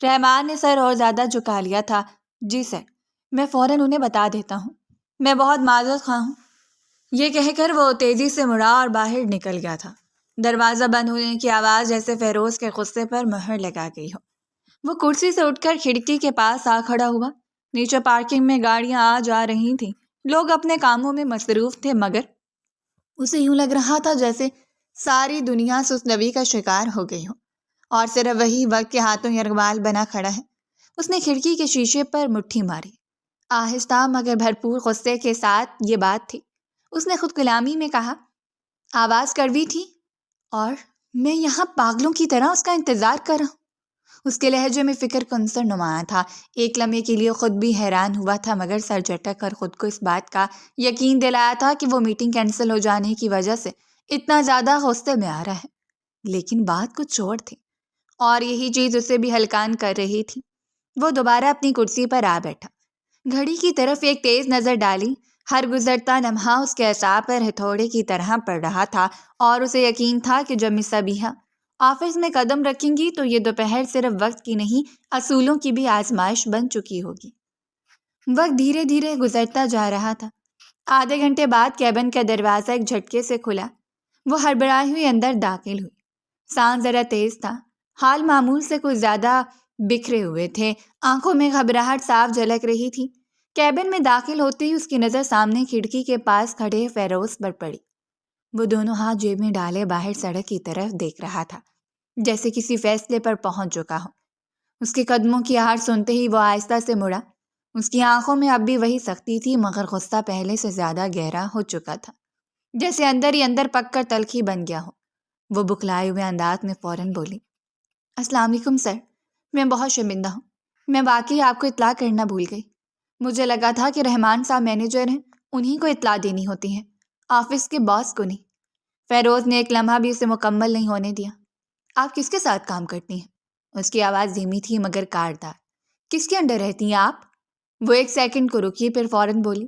رحمان نے سر اور زیادہ جھکا لیا تھا۔ جی سر، میں فوراً انہیں بتا دیتا ہوں، میں بہت معذرت خواہ ہوں۔ یہ کہہ کر وہ تیزی سے مڑا اور باہر نکل گیا تھا۔ دروازہ بند ہونے کی آواز جیسے فیروز کے غصے پر مہر لگا گئی ہو۔ وہ کرسی سے اٹھ کر کھڑکی کے پاس آ کھڑا ہوا۔ نیچے پارکنگ میں گاڑیاں آ جا رہی تھیں، لوگ اپنے کاموں میں مصروف تھے، مگر اسے یوں لگ رہا تھا جیسے ساری دنیا سسنوی کا شکار ہو گئی ہو اور صرف وہی وقت کے ہاتھوں یرغمال بنا کھڑا ہے۔ اس نے کھڑکی کے شیشے پر مٹھی ماری۔ آہستہ مگر بھرپور غصے کے ساتھ یہ بات تھی۔ اس نے خود کلامی میں کہا، آواز کڑوی تھی اور میں یہاں پاگلوں کی طرح اس کا انتظار کر رہا ہوں۔ اس کے لہجے میں فکر کا عنصر نمایاں تھا۔ ایک لمحے کے لیے خود بھی حیران ہوا تھا، مگر سر جھٹک کر خود کو اس بات کا یقین دلایا تھا کہ وہ میٹنگ کینسل ہو جانے کی وجہ سے اتنا زیادہ غصے میں آ رہا ہے۔ لیکن بات کچھ اور تھی، اور یہی چیز اسے بھی ہلکان کر رہی تھی۔ وہ دوبارہ اپنی کرسی پر آ بیٹھا، گھڑی کی طرف ایک تیز نظر ڈالی۔ ہر گزرتا لمحہ اس کے اعصاب پر ہتھوڑے کی طرح پڑ رہا تھا، اور اسے یقین تھا کہ جب مس صبیحہ آفس میں قدم رکھیں گی تو یہ دوپہر صرف وقت کی نہیں، اصولوں کی بھی آزمائش بن چکی ہوگی۔ وقت دھیرے دھیرے گزرتا جا رہا تھا۔ آدھے گھنٹے بعد کیبن کا دروازہ ایک جھٹکے سے کھلا۔ وہ ہڑبڑائی ہوئی اندر داخل ہوئی۔ سانس ذرا تیز تھا، حال معمول سے کچھ زیادہ بکھرے ہوئے تھے، آنکھوں میں گھبراہٹ صاف جھلک رہی تھی۔ کیبن میں داخل ہوتے ہی اس کی نظر سامنے کھڑکی کے پاس کھڑے فیروز پر پڑی۔ وہ دونوں ہاتھ جیب میں ڈالے باہر سڑک کی طرف دیکھ رہا تھا، جیسے کسی فیصلے پر پہنچ چکا ہو۔ اس کے قدموں کی آہٹ سنتے ہی وہ آہستہ سے مڑا۔ اس کی آنکھوں میں اب بھی وہی سختی تھی، مگر غصہ پہلے سے زیادہ گہرا ہو چکا تھا، جیسے اندر ہی اندر پک کر تلخی بن گیا ہو۔ وہ بکھلائے ہوئے انداز میں فوراً بولی، السلام علیکم سر، میں بہت شرمندہ ہوں، میں واقعی آپ کو اطلاع کرنا بھول گئی۔ مجھے لگا تھا کہ رحمان صاحب مینیجر ہیں، انہی کو اطلاع دینی ہوتی ہے، آفس کے باس کو نہیں۔ فیروز نے ایک لمحہ بھی اسے مکمل نہیں ہونے دیا۔ آپ کس کے ساتھ کام کرتی ہیں؟ اس کی آواز دھیمی تھی مگر کاردار۔ کس کے انڈر رہتی ہیں آپ؟ وہ ایک سیکنڈ کو رکی، پھر فوراً بولی،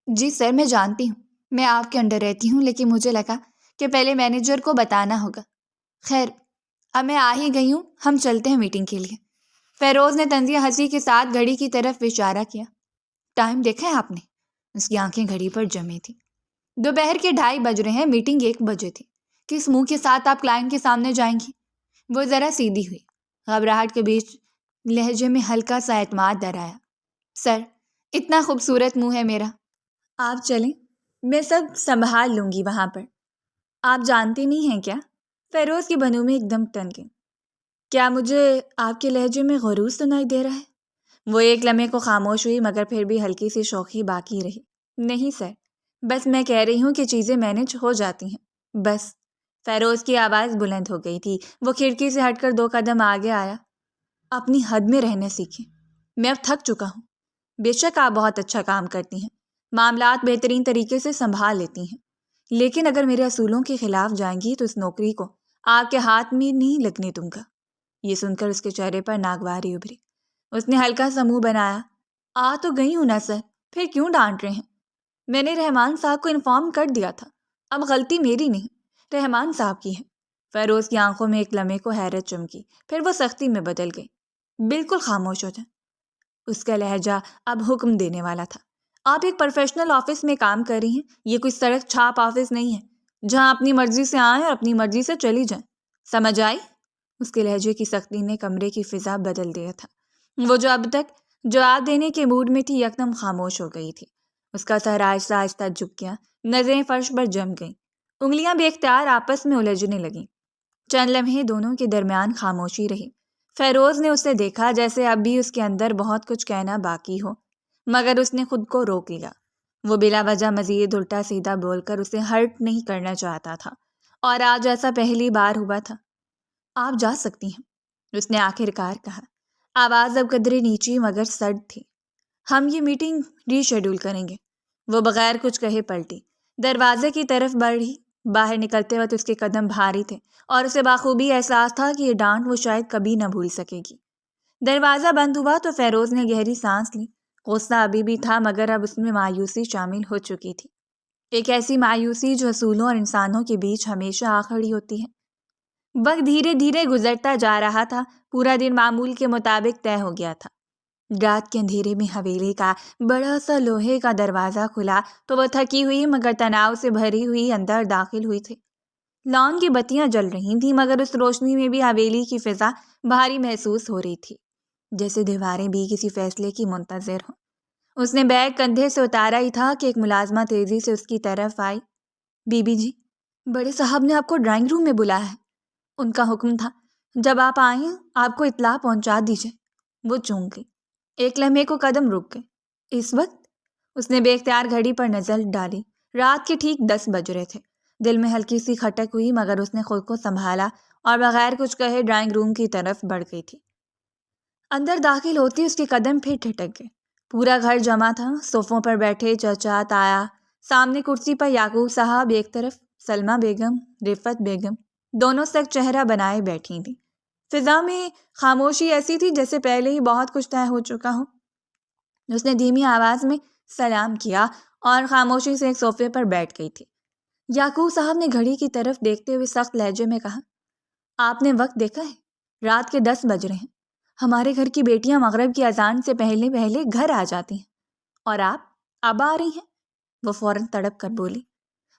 جی سر، میں جانتی ہوں میں آپ کے انڈر رہتی ہوں، لیکن مجھے لگا کہ پہلے مینیجر کو بتانا ہوگا۔ خیر، اب میں آ ہی گئی ہوں، ہم چلتے ہیں میٹنگ کے لیے۔ فیروز نے طنزیہ ہنسی کے ساتھ گھڑی کی طرف اشارہ کیا۔ ٹائم دیکھا ہے آپ نے؟ اس کی آنکھیں گھڑی پر جمی تھی۔ دوپہر کے 2:30 بج رہے ہیں، میٹنگ 1 بجے تھی۔ کس منہ کے ساتھ آپ کلائنٹ کے سامنے جائیں گی؟ وہ ذرا سیدھی ہوئی، گھبراہٹ کے بیچ لہجے میں ہلکا سا اعتماد در آیا۔ سر، اتنا خوبصورت منہ ہے میرا، آپ چلیں، میں سب سنبھال لوں گی وہاں پر۔ آپ جانتے نہیں ہیں کیا؟ فیروز کی بنوں میں ایک دم ٹن گئی۔ کیا مجھے آپ کے لہجے میں غرور سنائی دے رہا ہے؟ وہ ایک لمحے کو خاموش ہوئی، مگر پھر بھی ہلکی سی شوخی باقی رہی۔ نہیں سر، بس میں کہہ رہی ہوں کہ چیزیں مینج ہو جاتی ہیں، بس۔ فیروز کی آواز بلند ہو گئی تھی۔ وہ کھڑکی سے ہٹ کر 2 قدم آگے آیا۔ اپنی حد میں رہنا سیکھیں، میں اب تھک چکا ہوں۔ بے شک آپ بہت اچھا کام کرتی ہیں، معاملات بہترین طریقے سے سنبھال لیتی ہیں، لیکن اگر میرے اصولوں کے خلاف جائیں گی تو اس نوکری کو آپ کے ہاتھ میں نہیں لگنے دوں گا۔ یہ سن کر اس کے چہرے پر ناگواری ابھری۔ اس نے ہلکا سا منہ بنایا۔ آ تو گئی ہوں نا سر، پھر کیوں ڈانٹ رہے ہیں؟ میں نے رحمان صاحب کو انفارم کر دیا تھا، اب غلطی میری نہیں، رحمان صاحب کی ہے۔ فیروز کی آنکھوں میں ایک لمحے کو حیرت چمکی، پھر وہ سختی میں بدل گئی۔ بالکل خاموش ہو جائیں۔ اس کا لہجہ اب حکم دینے والا تھا۔ آپ ایک پروفیشنل آفس میں کام کر رہی ہیں، یہ کوئی سڑک چھاپ آفس نہیں ہے جہاں اپنی مرضی سے آئیں اور اپنی مرضی سے چلی جائیں، سمجھ آئی؟ اس کے لہجے کی سختی نے کمرے کی فضا بدل دیا تھا۔ وہ جو اب تک جواب دینے کے موڈ میں تھی، یکدم خاموش ہو گئی تھی۔ اس کا سر آہستہ آہستہ جھک گیا، نظریں فرش پر جم گئیں، انگلیاں بے اختیار آپس میں الجھنے لگیں۔ چند لمحے دونوں کے درمیان خاموشی رہی۔ فیروز نے اسے دیکھا جیسے اب بھی اس کے اندر بہت کچھ کہنا باقی ہو، مگر اس نے خود کو روک لیا۔ وہ بلا وجہ مزید الٹا سیدھا بول کر اسے ہرٹ نہیں کرنا چاہتا تھا، اور آج ایسا پہلی بار ہوا تھا۔ آپ جا سکتی ہیں، اس نے آخر کار کہا۔ آواز اب قدرے نیچی مگر سرد تھی۔ ہم یہ میٹنگ ری شیڈول کریں گے۔ وہ بغیر کچھ کہے پلٹی، دروازے کی طرف بڑھی۔ باہر نکلتے وقت اس کے قدم بھاری تھے، اور اسے بخوبی احساس تھا کہ یہ ڈانٹ وہ شاید کبھی نہ بھول سکے گی۔ دروازہ بند ہوا تو فیروز نے گہری سانس لی۔ غصہ ابھی بھی تھا، مگر اب اس میں مایوسی شامل ہو چکی تھی، ایک ایسی مایوسی جو اصولوں اور انسانوں کے بیچ ہمیشہ آ کھڑی ہوتی ہے۔ وقت دھیرے دھیرے گزرتا جا رہا تھا۔ پورا دن معمول کے مطابق طے ہو گیا تھا۔ رات کے اندھیرے میں حویلی کا بڑا سا لوہے کا دروازہ کھلا تو وہ تھکی ہوئی مگر تناؤ سے بھری ہوئی اندر داخل ہوئی تھی۔ لان کی بتیاں جل رہی تھیں مگر اس روشنی میں بھی حویلی کی فضا بھاری محسوس ہو رہی تھی، جیسے دیواریں بھی کسی فیصلے کی منتظر ہوں۔ اس نے بیگ کندھے سے اتارا ہی تھا کہ ایک ملازمہ تیزی سے اس کی طرف آئی۔ بی بی جی، بڑے صاحب نے آپ کو ڈرائنگ روم میں بلایا ہے، ان کا حکم تھا جب آپ آئیں آپ کو اطلاع پہنچا دیجیے۔ وہ چونک گئی، ایک لمحے کو قدم رک گئے۔ اس وقت اس نے بے اختیار گھڑی پر نظر ڈالی۔ رات کے ٹھیک 10 بج رہے تھے۔ دل میں ہلکی سی کھٹک ہوئی مگر اس نے خود کو سنبھالا اور بغیر کچھ کہے ڈرائنگ روم کی طرف بڑھ گئی تھی۔ اندر داخل ہوتی اس کے قدم پھر ٹھٹک گئے۔ پورا گھر جمع تھا، صوفوں پر بیٹھے چچا تایا، سامنے کرسی پر یعقوب صاحب، ایک طرف سلمہ بیگم، رفت بیگم، دونوں سک چہرہ بنائے بیٹھی تھیں۔ فضا میں خاموشی ایسی تھی جیسے پہلے ہی بہت کچھ طے ہو چکا ہو۔ اس نے دھیمی آواز میں سلام کیا اور خاموشی سے ایک صوفے پر بیٹھ گئی تھی۔ یعقوب صاحب نے گھڑی کی طرف دیکھتے ہوئے سخت لہجے میں کہا، آپ نے وقت دیکھا ہے؟ رات کے 10 بج رہے ہیں۔ ہمارے گھر کی بیٹیاں مغرب کی اذان سے پہلے پہلے گھر آ جاتی ہیں، اور آپ اب آ رہی ہیں؟ وہ فوراً تڑپ کر بولی،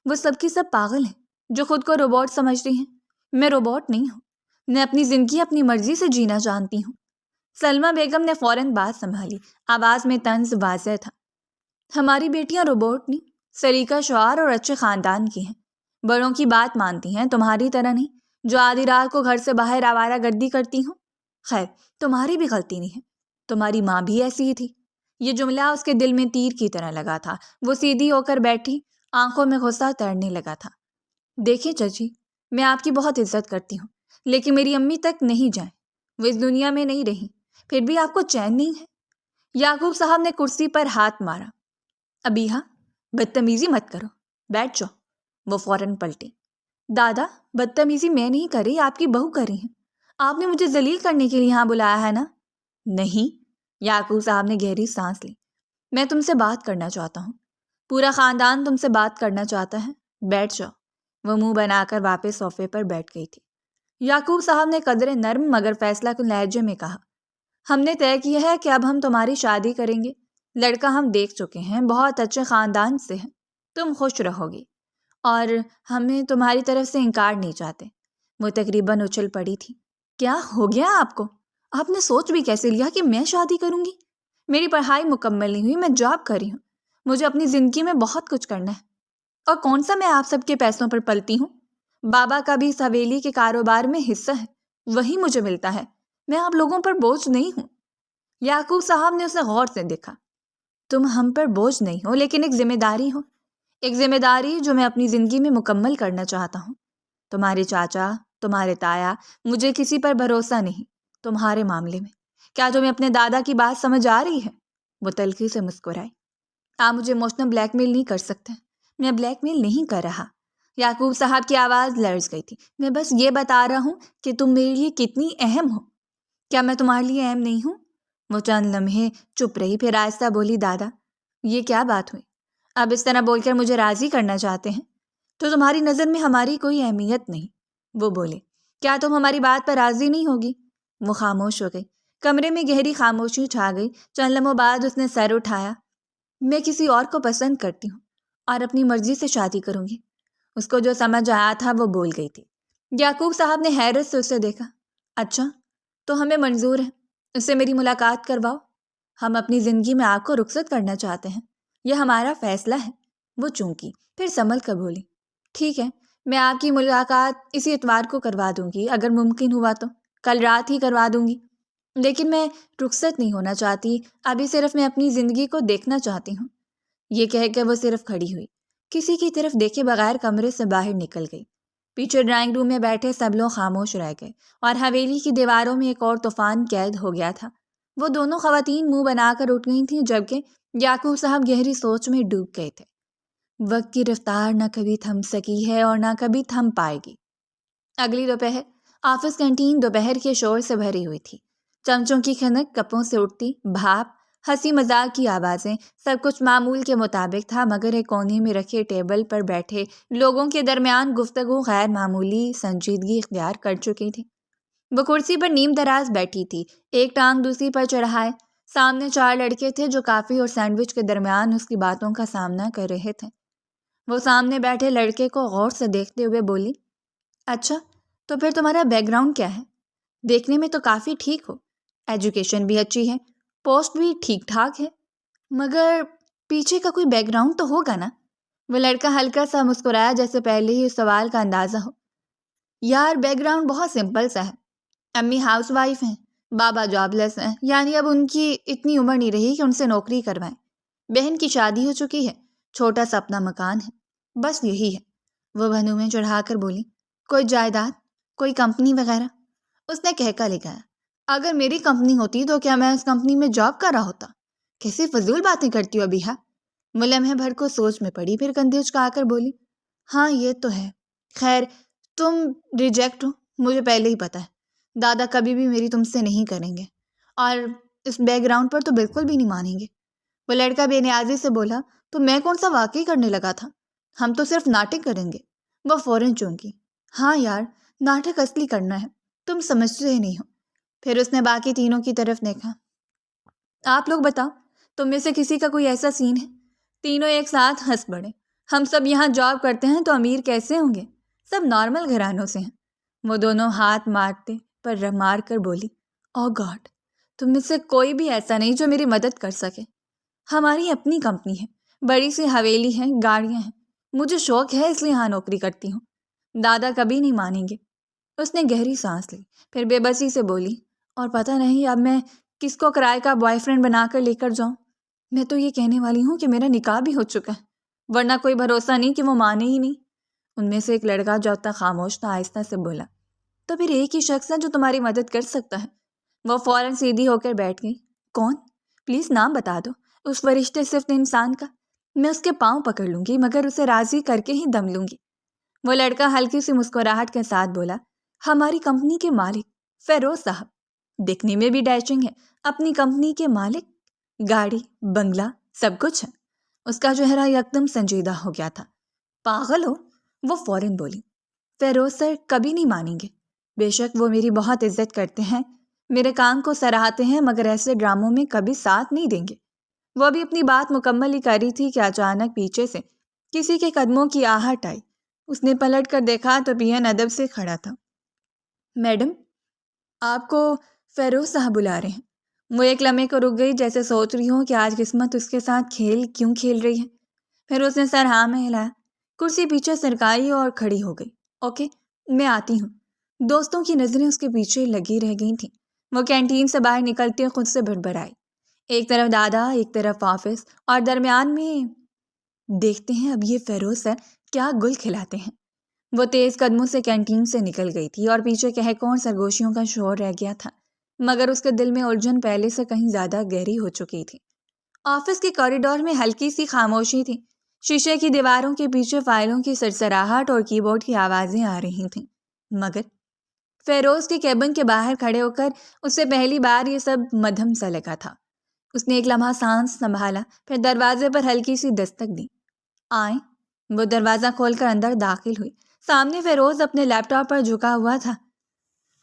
وہ سب کی سب پاگل ہیں جو خود کو روبوٹ سمجھتی ہیں۔ میں روبوٹ نہیں ہوں، میں اپنی زندگی اپنی مرضی سے جینا جانتی ہوں۔ سلمہ بیگم نے فوراً بات سنبھالی، آواز میں طنز واضح تھا۔ ہماری بیٹیاں روبوٹ نہیں، سلیقہ شعار اور اچھے خاندان کی ہیں، بڑوں کی بات مانتی ہیں، تمہاری طرح نہیں جو آدھی رات کو گھر سے باہر آوارہ گردی کرتی ہوں۔ خیر، تمہاری بھی غلطی نہیں ہے، تمہاری ماں بھی ایسی ہی تھی۔ یہ جملہ اس کے دل میں تیر کی طرح لگا تھا۔ وہ سیدھی ہو کر بیٹھی، آنکھوں میں غصہ تیرنے لگا تھا۔ دیکھیں چچی، میں آپ کی بہت عزت کرتی ہوں، لیکن میری امی تک نہیں جائیں، وہ اس دنیا میں نہیں رہیں، پھر بھی آپ کو چین نہیں ہے۔ یعقوب صاحب نے کرسی پر ہاتھ مارا۔ ابیہا، بدتمیزی مت کرو، بیٹھ جاؤ۔ وہ فوراً پلٹی۔ دادا، بدتمیزی میں نہیں کر رہی، آپ کی بہو کر رہی ہیں۔ آپ نے مجھے ذلیل کرنے کے لیے یہاں بلایا ہے نا؟ نہیں، یعقوب صاحب نے گہری سانس لی۔ میں تم سے بات کرنا چاہتا ہوں، پورا خاندان تم سے بات کرنا چاہتا ہے، بیٹھ جاؤ۔ وہ منہ بنا کر واپس صوفے پر بیٹھ گئی تھی۔ یعقوب صاحب نے قدرے نرم مگر فیصلہ کن لہجے میں کہا، ہم نے طے کیا ہے کہ اب ہم تمہاری شادی کریں گے۔ لڑکا ہم دیکھ چکے ہیں، بہت اچھے خاندان سے ہے، تم خوش رہو گی، اور ہمیں تمہاری طرف سے انکار نہیں چاہتے۔ وہ تقریباً اچھل پڑی تھی۔ کیا ہو گیا آپ کو؟ آپ نے سوچ بھی کیسے لیا کہ میں شادی کروں گی؟ میری پڑھائی مکمل نہیں ہوئی، میں جاب کر رہی ہوں، مجھے اپنی زندگی میں بہت کچھ کرنا ہے، اور کون سا میں آپ سب کے پیسوں پر پلتی ہوں؟ بابا کا بھی اس حویلی کے کاروبار میں حصہ ہے، وہی مجھے ملتا ہے، میں آپ لوگوں پر بوجھ نہیں ہوں۔ یعقوب صاحب نے اسے غور سے دیکھا۔ تم ہم پر بوجھ نہیں ہو، لیکن ایک ذمہ داری ہو، ایک ذمہ داری جو میں اپنی زندگی میں مکمل کرنا چاہتا ہوں۔ تمہارے چاچا، تمہارے تایا، مجھے کسی پر بھروسہ نہیں تمہارے معاملے میں۔ کیا تمہیں اپنے دادا کی بات سمجھ آ رہی ہے؟ وہ تلخی سے مسکرائی۔ آپ مجھے ایموشنل بلیک میل نہیں کر سکتے، میں بلیک میل نہیں کر رہا۔ یعقوب صاحب کی آواز لرز گئی تھی۔ میں بس یہ بتا رہا ہوں کہ تم میرے لیے کتنی اہم ہو۔ کیا میں تمہارے لیے اہم نہیں ہوں؟ وہ چند لمحے چپ رہی، پھر آہستہ بولی، دادا یہ کیا بات ہوئی؟ اب اس طرح بول کر مجھے راضی کرنا چاہتے ہیں؟ تو تمہاری نظر میں ہماری کوئی اہمیت نہیں۔ وہ بولے، کیا تم ہماری بات پر راضی نہیں ہوگی؟ وہ خاموش ہو گئی۔ کمرے میں گہری خاموشی چھا گئی۔ چند لمحوں بعد اس نے سر اٹھایا۔ میں کسی اور کو پسند کرتی ہوں اور اپنی مرضی سے شادی کروں گی۔ اس کو جو سمجھ آیا تھا وہ بول گئی تھی۔ یعقوب صاحب نے حیرت سے اسے دیکھا۔ اچھا، تو ہمیں منظور ہے، اس سے میری ملاقات کرواؤ۔ ہم اپنی زندگی میں آپ کو رخصت کرنا چاہتے ہیں، یہ ہمارا فیصلہ ہے۔ وہ چونکی، پھر سنبھل کر بولی، ٹھیک ہے، میں آپ کی ملاقات اسی اتوار کو کروا دوں گی، اگر ممکن ہوا تو کل رات ہی کروا دوں گی، لیکن میں رخصت نہیں ہونا چاہتی، ابھی صرف میں اپنی زندگی کو دیکھنا چاہتی ہوں۔ یہ کہہ کے وہ صرف کھڑی ہوئی، کسی کی طرف دیکھے بغیر کمرے سے باہر نکل گئی۔ پیچھے ڈرائنگ روم میں بیٹھے سب لوگ خاموش رہ گئے، اور حویلی کی دیواروں میں ایک اور طوفان قید ہو گیا تھا۔ وہ دونوں خواتین منہ بنا کر اٹھ گئی تھیں، جبکہ یعقوب صاحب گہری سوچ میں ڈوب گئے تھے۔ وقت کی رفتار نہ کبھی تھم سکی ہے اور نہ کبھی تھم پائے گی۔ اگلی دوپہر آفس کینٹین دوپہر کے شور سے بھری ہوئی تھی۔ چمچوں کی کھنک، کپوں سے اٹھتی بھاپ، ہنسی مذاق کی آوازیں، سب کچھ معمول کے مطابق تھا، مگر ایک کونے میں رکھے ٹیبل پر بیٹھے لوگوں کے درمیان گفتگو غیر معمولی سنجیدگی اختیار کر چکی تھی۔ وہ کرسی پر نیم دراز بیٹھی تھی، ایک ٹانگ دوسری پر چڑھائے۔ سامنے 4 لڑکے تھے جو کافی اور سینڈوچ کے درمیان اس کی باتوں کا سامنا کر رہے تھے۔ وہ سامنے بیٹھے لڑکے کو غور سے دیکھتے ہوئے بولی، اچھا تو پھر تمہارا بیک گراؤنڈ کیا ہے؟ دیکھنے میں تو کافی ٹھیک ہو، ایجوکیشن بھی اچھی ہے، پوسٹ بھی ٹھیک ٹھاک ہے، مگر پیچھے کا کوئی بیک گراؤنڈ تو ہوگا نا؟ وہ لڑکا ہلکا سا مسکرایا جیسے پہلے ہی اس سوال کا اندازہ ہو۔ یار بیک گراؤنڈ بہت سمپل سا ہے، امی ہاؤس وائف ہیں، بابا جاب لیس ہیں، یعنی اب ان کی اتنی عمر نہیں رہی کہ ان سے نوکری کروائیں، بہن کی شادی ہو چکی ہے، چھوٹا سا اپنا مکان ہے، بس یہی ہے۔ وہ بھنو میں چڑھا کر بولی، کوئی جائیداد، کوئی کمپنی وغیرہ؟ اس نے کہکا لگایا، اگر میری کمپنی ہوتی تو کیا میں اس کمپنی میں جاب کر رہا ہوتا؟ کیسی فضول باتیں کرتی ہو ابھی؟ وہ لمحے بھر کو سوچ میں پڑی، پھر کندھے اچکا کر بولی، ہاں یہ تو ہے، خیر تم ریجیکٹ ہو، مجھے پہلے ہی پتا ہے، دادا کبھی بھی میری تم سے نہیں کریں گے، اور اس بیک گراؤنڈ پر تو بالکل بھی نہیں مانیں گے۔ وہ لڑکا بے نیازی سے بولا، تو میں کون سا واقعی کرنے لگا تھا، ہم تو صرف ناٹک کریں گے۔ وہ فوراً چونکی، ہاں یار ناٹک اصلی کرنا ہے، تم سمجھتے ہی نہیں ہو۔ پھر اس نے باقی تینوں کی طرف دیکھا، آپ لوگ بتاؤ تم میں سے کسی کا کوئی ایسا سین ہے؟ تینوں ایک ساتھ ہنس پڑے، ہم سب یہاں جاب کرتے ہیں تو امیر کیسے ہوں گے، سب نارمل گھرانوں سے ہیں۔ وہ دونوں ہاتھ مارتے پر مار کر بولی، او گاڈ، تم میں سے کوئی بھی ایسا نہیں جو میری مدد کر سکے۔ ہماری اپنی کمپنی ہے، بڑی سی حویلی ہے، گاڑیاں ہیں، مجھے شوق ہے اس لیے یہاں نوکری کرتی ہوں، دادا کبھی نہیں مانیں گے۔ اس نے گہری سانس لی، پھر بے بسی سے بولی، اور پتہ نہیں اب میں کس کو کرائے کا بوائے فرینڈ بنا کر لے کر جاؤں؟ میں تو یہ کہنے والی ہوں کہ میرا نکاح بھی ہو چکا ہے، ورنہ کوئی بھروسہ نہیں کہ وہ مانے ہی نہیں۔ ان میں سے ایک لڑکا جو اب تک خاموش تھا آہستہ سے بولا، تو پھر ایک ہی شخص ہے جو تمہاری مدد کر سکتا ہے۔ وہ فوراً سیدھی ہو کر بیٹھ گئی، کون؟ پلیز نام بتا دو اس فرشتے صفت انسان کا، میں اس کے پاؤں پکڑ لوں گی مگر اسے راضی کر کے ہی دم لوں گی۔ وہ لڑکا ہلکی سی مسکراہٹ کے ساتھ بولا، ہماری کمپنی کے مالک فیروز صاحب، دیکھنے میں بھی ڈیشنگ ہے، اپنی کمپنی کے مالک، گاڑی بنگلہ سب کچھ ہے۔ اس کا چہرہ یکدم سنجیدہ ہو گیا تھا۔ پاگل ہو؟ وہ فوراً بولی، فیروز سر کبھی نہیں مانیں گے، بے شک وہ میری بہت عزت کرتے ہیں، میرے کام کو سراہتے ہیں، مگر ایسے ڈراموں میں کبھی ساتھ نہیں دیں گے۔ وہ بھی اپنی بات مکمل ہی کر رہی تھی کہ اچانک پیچھے سے کسی کے قدموں کی آہٹ آئی۔ اس نے پلٹ کر دیکھا تو پین ادب سے کھڑا تھا۔ میڈم، آپ کو فیروز صاحب بلا رہے ہیں۔ وہ ایک لمحے کو رک گئی، جیسے سوچ رہی ہوں کہ آج قسمت اس کے ساتھ کھیل کیوں کھیل رہی ہے۔ پھر اس نے سر ہاں میں ہلایا، کرسی پیچھے سرکائی اور کھڑی ہو گئی۔ اوکے میں آتی ہوں۔ دوستوں کی نظریں اس کے پیچھے لگی رہ گئی تھیں۔ وہ کینٹین سے باہر نکلتے خود سے بڑبڑائی، ایک طرف دادا، ایک طرف آفس، اور درمیان میں دیکھتے ہیں اب یہ فیروز سر کیا گل کھلاتے ہیں۔ وہ تیز قدموں سے کینٹین سے نکل گئی تھی اور پیچھے کہکوں اور سرگوشیوں کا شور رہ گیا تھا، مگر اس کے دل میں الجھن پہلے سے کہیں زیادہ گہری ہو چکی تھی۔ آفس کے کوریڈور میں ہلکی سی خاموشی تھی، شیشے کی دیواروں کے پیچھے فائلوں کی سرسراہٹ اور کی بورڈ کی آوازیں آ رہی تھیں، مگر فیروز کے کیبن کے باہر کھڑے ہو کر اسے پہلی بار یہ سب مدھم سا لگا تھا۔ اس نے ایک لمحہ سانس سنبھالا، پھر دروازے پر ہلکی سی دستک دی، آئیں۔ وہ دروازہ کھول کر اندر داخل ہوئی۔ سامنے فیروز اپنے لیپ ٹاپ پر جھکا ہوا تھا،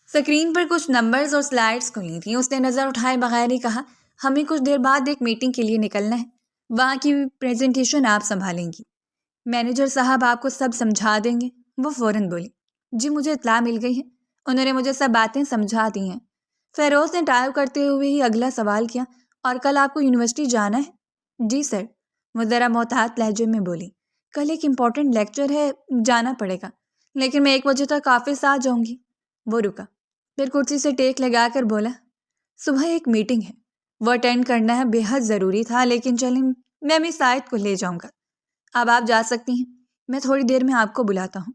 سکرین پر کچھ نمبرز اور سلائیڈز کھلی تھیں۔ اس نے نظر اٹھائے بغیر ہی کہا، ہمیں کچھ دیر بعد ایک میٹنگ کے لیے نکلنا ہے، وہاں کی پریزنٹیشن آپ سنبھالیں گی، مینیجر صاحب آپ کو سب سمجھا دیں گے۔ وہ فوراً بولی، جی مجھے اطلاع مل گئی ہے، انہوں نے مجھے سب باتیں سمجھا دی ہیں۔ فیروز نے ٹائپ کرتے ہوئے ہی اگلا سوال کیا، اور کل آپ کو یونیورسٹی جانا ہے؟ جی سر، وہ ذرا محتاط لہجے میں بولی، کل ایک امپورٹنٹ لیکچر ہے، جانا پڑے گا، لیکن میں 1 بجے تک آفس آ جاؤں گی۔ وہ رکا، پھر کرسی سے ٹیک لگا کر بولا، صبح ایک میٹنگ ہے، وہ اٹینڈ کرنا ہے، بے حد ضروری تھا، لیکن چلیں میں مس سائد کو لے جاؤں گا، اب آپ جا سکتی ہیں، میں تھوڑی دیر میں آپ کو بلاتا ہوں۔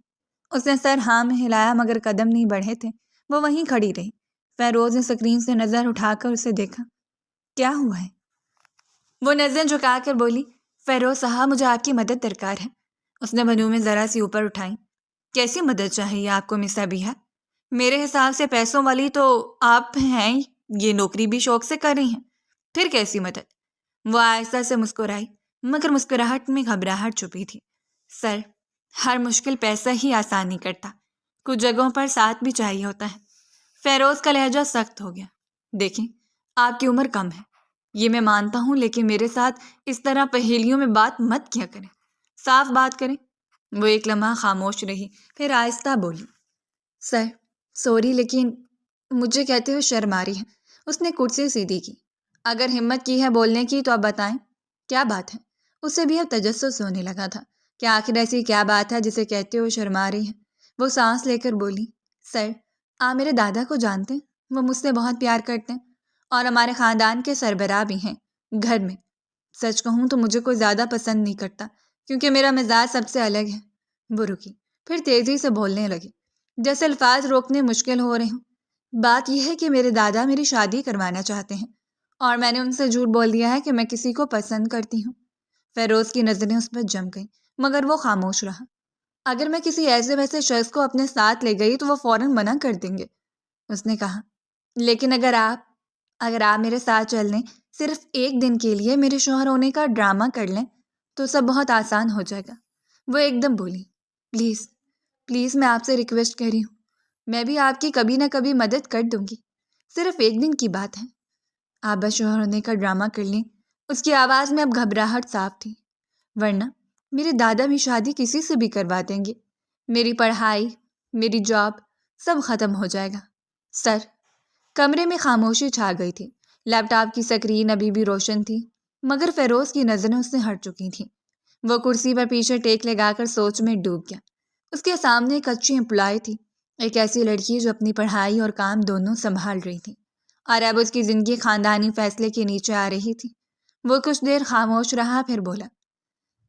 اس نے سر ہاں میں ہلایا، مگر قدم نہیں بڑھے تھے، وہ وہیں کھڑی رہی۔ فیروز نے سکرین سے نظر اٹھا کر اسے دیکھا، کیا ہوا ہے؟ وہ نظریں جھکا کر بولی، فیروز صاحب مجھے آپ کی مدد درکار ہے۔ اس نے بنو میں ذرا سی اوپر اٹھائی، کیسی مدد چاہیے آپ کو مس ابیحہ؟ میرے حساب سے پیسوں والی تو آپ ہیں، یہ نوکری بھی شوق سے کر رہی ہیں، پھر کیسی مدد؟ وہ آہستہ سے مسکرائی، مگر مسکراہٹ میں گھبراہٹ چھپی تھی۔ سر، ہر مشکل پیسہ ہی آسان نہیں کرتا، کچھ جگہوں پر ساتھ بھی چاہیے ہوتا ہے۔ فیروز کا لہجہ سخت ہو گیا۔ دیکھیں، آپ کی عمر کم ہے، یہ میں مانتا ہوں، لیکن میرے ساتھ اس طرح پہیلیوں میں بات مت کیا کریں، صاف بات کریں۔ وہ ایک لمحہ خاموش رہی، پھر آہستہ بولی، سر سوری، لیکن مجھے کہتے ہوئے شرم آ رہی ہے۔ اس نے کرسی سیدھی کی۔ اگر ہمت کی ہے بولنے کی تو اب بتائیں، کیا بات ہے؟ اسے بھی اب تجسس ہونے لگا تھا کہ آخر ایسی کیا بات ہے جسے کہتے ہوئے شرم آ رہی ہے۔ وہ سانس لے کر بولی، سر آپ میرے دادا کو جانتے ہیں؟ وہ مجھ سے بہت پیار کرتے ہیں اور ہمارے خاندان کے سربراہ بھی ہیں گھر میں۔ سچ کہوں تو مجھے کوئی زیادہ پسند نہیں کرتا، کیونکہ میرا مزاج سب سے الگ ہے۔ وہ رکی، پھر تیزی سے بولنے لگی، جیسے الفاظ روکنے مشکل ہو رہے ہوں۔ بات یہ ہے کہ میرے دادا میری شادی کروانا چاہتے ہیں، اور میں نے ان سے جھوٹ بول دیا ہے کہ میں کسی کو پسند کرتی ہوں۔ فیروز کی نظریں اس پر جم گئیں، مگر وہ خاموش رہا۔ اگر میں کسی ایسے ویسے شخص کو اپنے ساتھ لے گئی تو وہ فوراً منع کر دیں گے، اس نے کہا۔ لیکن اگر آپ میرے ساتھ چل لیں، صرف ایک دن کے لیے میرے شوہر ہونے کا ڈرامہ کر لیں، تو سب بہت آسان ہو جائے گا۔ وہ ایک دم بولی، پلیز پلیز، میں آپ سے ریکویسٹ کر رہی ہوں، میں بھی آپ کی کبھی نہ کبھی مدد کر دوں گی، صرف ایک دن کی بات ہے۔ آپ بس شوہر ہونے کا ڈرامہ کر لیں۔ اس کی آواز میں اب گھبراہٹ صاف تھی، ورنہ میرے دادا بھی شادی کسی سے بھی کروا دیں گے، میری پڑھائی، میری جاب، سب ختم ہو جائے گا۔ سر، کمرے میں خاموشی چھا گئی تھی۔ لیپ ٹاپ کی سکرین ابھی بھی روشن تھی، مگر فیروز کی نظریں اس سے ہٹ چکی تھیں۔ وہ کرسی پر پیچھے ٹیک لگا کر سوچ میں ڈوب گیا۔ اس کے سامنے ایک اچھی امپلائی تھی، ایک ایسی لڑکی جو اپنی پڑھائی اور کام دونوں سنبھال رہی تھی، اور اب اس کی زندگی خاندانی فیصلے کے نیچے آ رہی تھی۔ وہ کچھ دیر خاموش رہا، پھر بولا،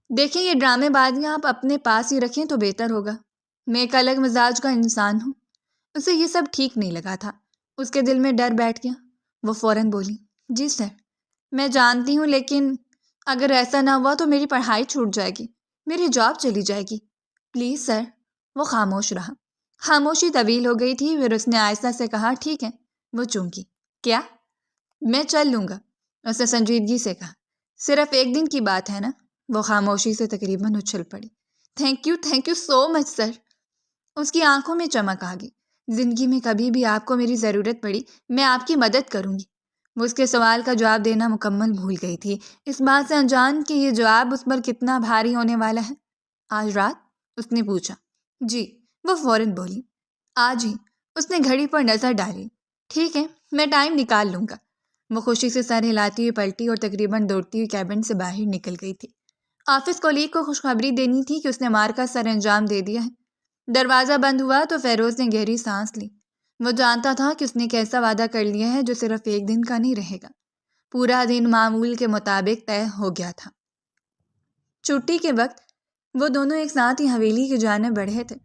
دیکھیں، یہ ڈرامے بازیاں آپ اپنے پاس ہی رکھیں تو بہتر ہوگا۔ میں ایک الگ مزاج کا انسان ہوں۔ اسے یہ سب ٹھیک نہیں لگا تھا، اس کے دل میں ڈر بیٹھ گیا۔ وہ فوراً بولی، جی سر، میں جانتی ہوں، لیکن اگر ایسا نہ ہوا تو میری پڑھائی چھوٹ جائے گی، میری جاب چلی جائے گی، پلیز سر۔ وہ خاموش رہا۔ خاموشی طویل ہو گئی تھی، پھر اس نے آہستہ سے کہا، ٹھیک ہے۔ وہ چونکی، کیا؟ میں چل لوں گا، اس نے سنجیدگی سے کہا، صرف ایک دن کی بات ہے نا؟ وہ خاموشی سے تقریباً اچھل پڑی۔ تھینک یو سو مچ سر۔ اس کی آنکھوں میں چمک آ گئی۔ زندگی میں کبھی بھی آپ کو میری ضرورت پڑی، میں آپ کی مدد کروں گی۔ وہ اس کے سوال کا جواب دینا مکمل بھول گئی تھی، اس بات سے انجان کہ یہ جواب اس پر کتنا بھاری ہونے والا ہے۔ آج رات؟ اس نے پوچھا۔ جی، وہ فوراً بولی، آج ہی۔ اس نے گھڑی پر نظر ڈالی۔ ٹھیک ہے، میں ٹائم نکال لوں گا۔ وہ خوشی سے سر ہلاتی ہوئی پلٹی اور تقریباً دوڑتی ہوئی کیبن سے باہر نکل گئی تھی۔ آفس کولیگ کو خوشخبری دینی تھی کہ اس نے مار کا سر انجام دے دیا ہے۔ دروازہ بند ہوا تو فیروز نے گہری سانس لی۔ وہ جانتا تھا کہ اس نے کیسا وعدہ کر لیا ہے جو صرف ایک دن کا نہیں رہے گا۔ پورا دن معمول کے مطابق طے ہو گیا تھا۔ چھٹی کے وقت وہ دونوں ایک ساتھ ہی حویلی کی جانب بڑھے تھے۔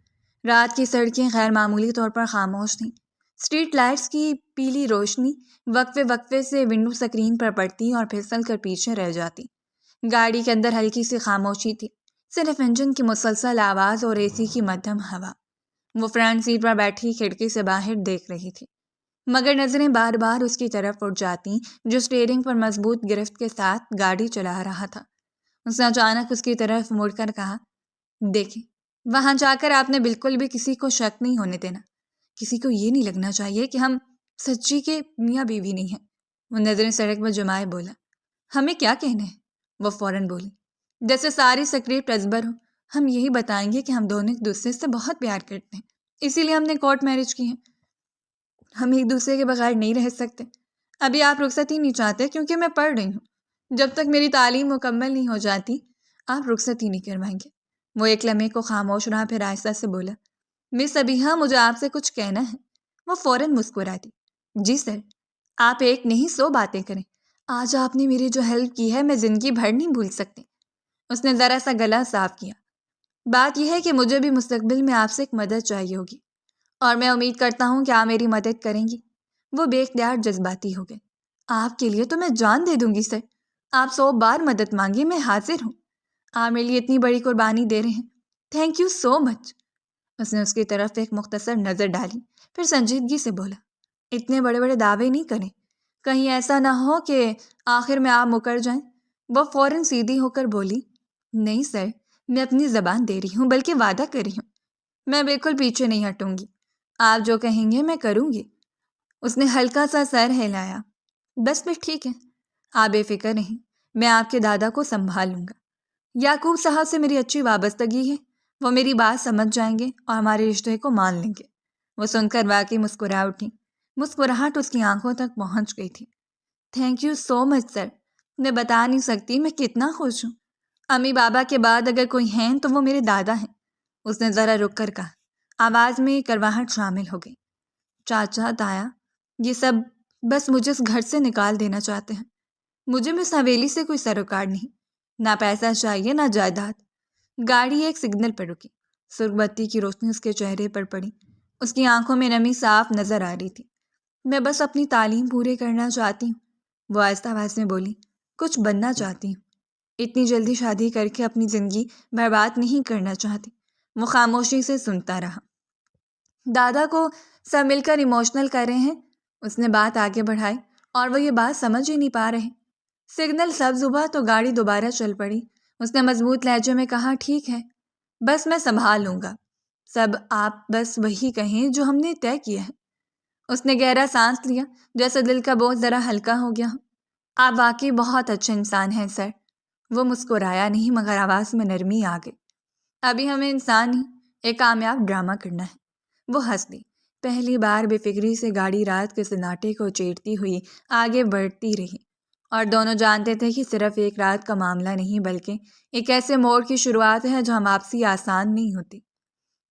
رات کی سڑکیں غیر معمولی طور پر خاموش تھیں۔ اسٹریٹ لائٹس کی پیلی روشنی وقفے وقفے سے ونڈو سکرین پر پڑتی اور پھسل کر پیچھے رہ جاتی۔ گاڑی کے اندر ہلکی سی خاموشی تھی، صرف انجن کی مسلسل آواز اور اے سی کی مدھم ہوا۔ وہ فرنٹ سیٹ پر بیٹھی کھڑکی سے باہر دیکھ رہی تھی، مگر نظریں بار بار اس کی طرف اٹھ جاتی جو اسٹیئرنگ پر مضبوط گرفت کے ساتھ گاڑی چلا رہا تھا۔ اس نے اچانک اس کی طرف مڑ کر کہا، دیکھیں، وہاں جا کر آپ نے بالکل بھی کسی کو شک نہیں ہونے دینا۔ کسی کو یہ نہیں لگنا چاہیے کہ ہم سچی کے میاں بیوی نہیں ہیں۔ وہ نظریں سڑک پر جمائے بولا، ہمیں کیا کہنا ہے؟ وہ فوراً بولی، جیسے ساری سکریپٹ ازبر ہو، ہم یہی بتائیں گے کہ ہم دونوں ایک دوسرے سے بہت پیار کرتے ہیں، اسی لیے ہم نے کورٹ میرج کی ہے۔ ہم ایک دوسرے کے بغیر نہیں رہ سکتے۔ ابھی آپ رخصت ہی نہیں چاہتے کیونکہ میں پڑھ رہی ہوں۔ جب تک میری تعلیم مکمل نہیں ہو جاتی، آپ رخصت ہی نہیں کروائیں گے۔ وہ ایک لمحے کو خاموش رہا، پھر آہستہ سے بولا، مس ابیحہ، مجھے آپ سے کچھ کہنا ہے۔ وہ فوراً مسکرا دی، جی سر، آپ ایک نہیں 100 باتیں کریں۔ آج آپ نے میری جو ہیلپ کی ہے میں زندگی بھر نہیں بھول سکتی۔ اس نے ذرا سا گلا صاف کیا۔ بات یہ ہے کہ مجھے بھی مستقبل میں آپ سے ایک مدد چاہیے ہوگی، اور میں امید کرتا ہوں کہ آپ میری مدد کریں گی۔ وہ بے اختیار جذباتی ہو گئے۔ آپ کے لیے تو میں جان دے دوں گی سر، آپ 100 بار مدد مانگی، میں حاضر ہوں۔ آپ میرے لیے اتنی بڑی قربانی دے رہے ہیں، تھینک یو سو مچ۔ اس نے اس کی طرف ایک مختصر نظر ڈالی، پھر سنجیدگی سے بولا، اتنے بڑے بڑے دعوے نہیں کریں، کہیں ایسا نہ ہو کہ آخر میں آپ مکر جائیں۔ وہ فوراً سیدھی ہو کر بولی، نہیں سر، میں اپنی زبان دے رہی ہوں، بلکہ وعدہ کر رہی ہوں، میں بالکل پیچھے نہیں ہٹوں گی، آپ جو کہیں گے میں کروں گی۔ اس نے ہلکا سا سر ہلایا۔ بس پھر ٹھیک ہے، آپ بے فکر نہیں، میں آپ کے دادا کو سنبھال لوں گا۔ یعقوب صاحب سے میری اچھی وابستگی ہے، وہ میری بات سمجھ جائیں گے اور ہمارے رشتے کو مان لیں گے۔ وہ سن کر واقعی مسکرا اٹھی، مسکراہٹ اس کی آنکھوں تک پہنچ گئی تھی۔ تھینک یو سو مچ سر، میں بتا نہیں سکتی میں کتنا خوش ہوں۔ امی بابا کے بعد اگر کوئی ہیں تو وہ میرے دادا ہیں۔ اس نے ذرا رک کر کہا، آواز میں کرواہٹ شامل ہو گئی۔ چاچا تایا یہ سب بس مجھے اس گھر سے نکال دینا چاہتے ہیں۔ مجھے اس حویلی سے کوئی سروکار نہیں، نہ پیسہ چاہیے نہ جائیداد۔ گاڑی ایک سگنل پر رکی، سرخ بتی کی روشنی اس کے چہرے پر پڑی، اس کی آنکھوں میں نمی صاف نظر آ رہی تھی۔ میں بس اپنی تعلیم پورے کرنا چاہتی ہوں، وہ آہستہ آواز میں بولی، کچھ بننا چاہتی ہوں، اتنی جلدی شادی کر کے اپنی زندگی برباد نہیں کرنا چاہتی۔ وہ خاموشی سے سنتا رہا۔ دادا کو سب مل کر ایموشنل کر رہے ہیں، اس نے بات آگے بڑھائی، اور وہ یہ بات سمجھ ہی نہیں پا رہے۔ سگنل سبز ہوا تو گاڑی دوبارہ چل پڑی۔ اس نے مضبوط لہجے میں کہا، ٹھیک ہے، بس میں سنبھال لوں گا، سب آپ بس وہی کہیں جو ہم نے طے کیا ہے۔ اس نے گہرا سانس لیا، جیسے دل کا بوجھ ذرا ہلکا ہو گیا۔ آپ واقعی بہت اچھے انسان ہیں سر۔ وہ مسکرایا نہیں مگر آواز میں نرمی آ گئی۔ ابھی ہمیں انسان نہیں، ایک کامیاب ڈرامہ کرنا ہے۔ وہ ہنس دی۔ پہلی بار بے فکری سے گاڑی رات کے سناٹے کو چیرتی ہوئی آگے بڑھتی رہی، اور دونوں جانتے تھے کہ صرف ایک رات کا معاملہ نہیں بلکہ ایک ایسے موڑ کی شروعات ہے جو ہم واپسی آسان نہیں ہوتی۔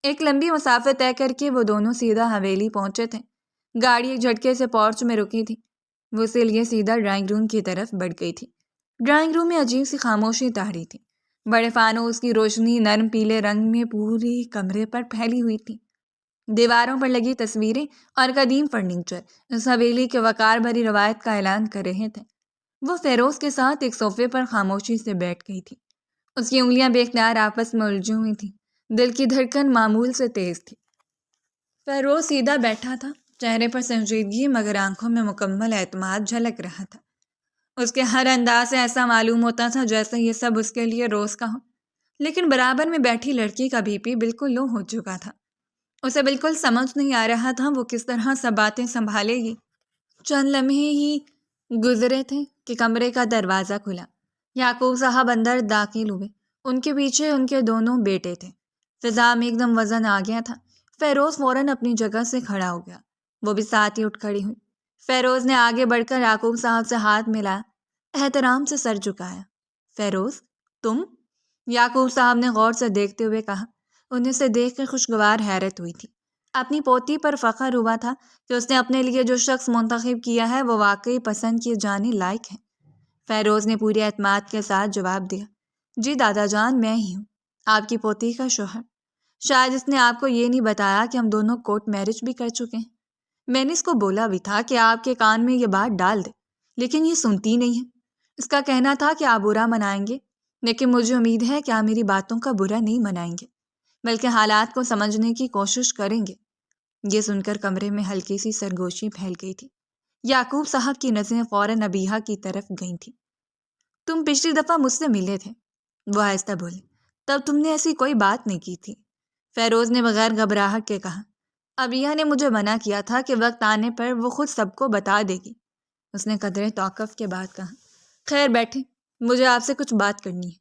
ایک لمبی مسافت طے کر کے وہ دونوں سیدھا حویلی پہنچے تھے۔ گاڑی ایک جھٹکے سے پورچ میں رکی تھی، وہ اسی لیے سیدھا ڈرائنگ روم کی طرف بڑھ گئی تھی۔ ڈرائنگ روم میں عجیب سی خاموشی طاری تھی۔ بڑے فانوس کی روشنی نرم پیلے رنگ میں پورے کمرے پر پھیلی ہوئی تھی۔ دیواروں پر لگی تصویریں اور قدیم فرنیچر اس حویلی کے وقار بھری روایت کا اعلان کر رہے تھے۔ وہ فیروز کے ساتھ ایک صوفے پر خاموشی سے بیٹھ گئی تھی۔ اس کی انگلیاں بے اختیار آپس میں الجھی ہوئی تھیں، دل کی دھڑکن معمول سے تیز تھی۔ فیروز سیدھا بیٹھا تھا، چہرے پر سنجیدگی مگر آنکھوں میں مکمل اعتماد جھلک رہا تھا۔ اس کے ہر انداز سے ایسا معلوم ہوتا تھا جیسے یہ سب اس کے لیے روز کا ہو، لیکن برابر میں بیٹھی لڑکی کا بی پی بالکل لو ہو چکا تھا۔ اسے بالکل سمجھ نہیں آ رہا تھا وہ کس طرح سب باتیں سنبھالے گی۔ چند لمحے ہی گزرے تھے کہ کمرے کا دروازہ کھلا۔ یعقوب صاحب اندر داخل ہوئے، ان کے پیچھے ان کے دونوں بیٹے تھے۔ فضا میں ایک دم وزن آ گیا تھا۔ فیروز فوراً اپنی جگہ سے کھڑا ہو گیا، وہ بھی ساتھ ہی اٹھ کھڑی ہوئی۔ فیروز نے آگے بڑھ کر یعقوب صاحب سے ہاتھ ملایا، احترام سے سر جھکایا۔ فیروز تم؟ یعقوب صاحب نے غور سے دیکھتے ہوئے کہا۔ انہیں اسے دیکھ کر خوشگوار حیرت ہوئی تھی۔ اپنی پوتی پر فخر ہوا تھا کہ اس نے اپنے لیے جو شخص منتخب کیا ہے وہ واقعی پسند کیے جانے لائق ہے۔ فیروز نے پورے اعتماد کے ساتھ جواب دیا، جی دادا جان، میں ہی ہوں، آپ کی پوتی کا شوہر۔ شاید اس نے آپ کو یہ نہیں بتایا کہ ہم دونوں کورٹ میرج بھی کر چکے ہیں۔ میں نے اس کو بولا بھی تھا کہ آپ کے کان میں یہ بات ڈال دے، لیکن یہ سنتی نہیں ہے۔ اس کا کہنا تھا کہ آپ برا منائیں گے، لیکن مجھے امید ہے کہ آپ میری باتوں کا برا نہیں منائیں گے، بلکہ حالات کو سمجھنے کی کوشش کریں گے۔ یہ سن کر کمرے میں ہلکی سی سرگوشی پھیل گئی تھی۔ یعقوب صاحب کی نظریں فوراً ابیہا کی طرف گئی تھیں۔ تم پچھلی دفعہ مجھ سے ملے تھے، وہ آہستہ بولے، تب تم نے ایسی کوئی بات نہیں کی تھی۔ فیروز نے بغیر گھبراہٹ کے کہا، ابیہا نے مجھے منع کیا تھا کہ وقت آنے پر وہ خود سب کو بتا دے گی۔ اس نے قدرے توقف کے بعد کہا، خیر بیٹھیں، مجھے آپ سے کچھ بات کرنی ہے۔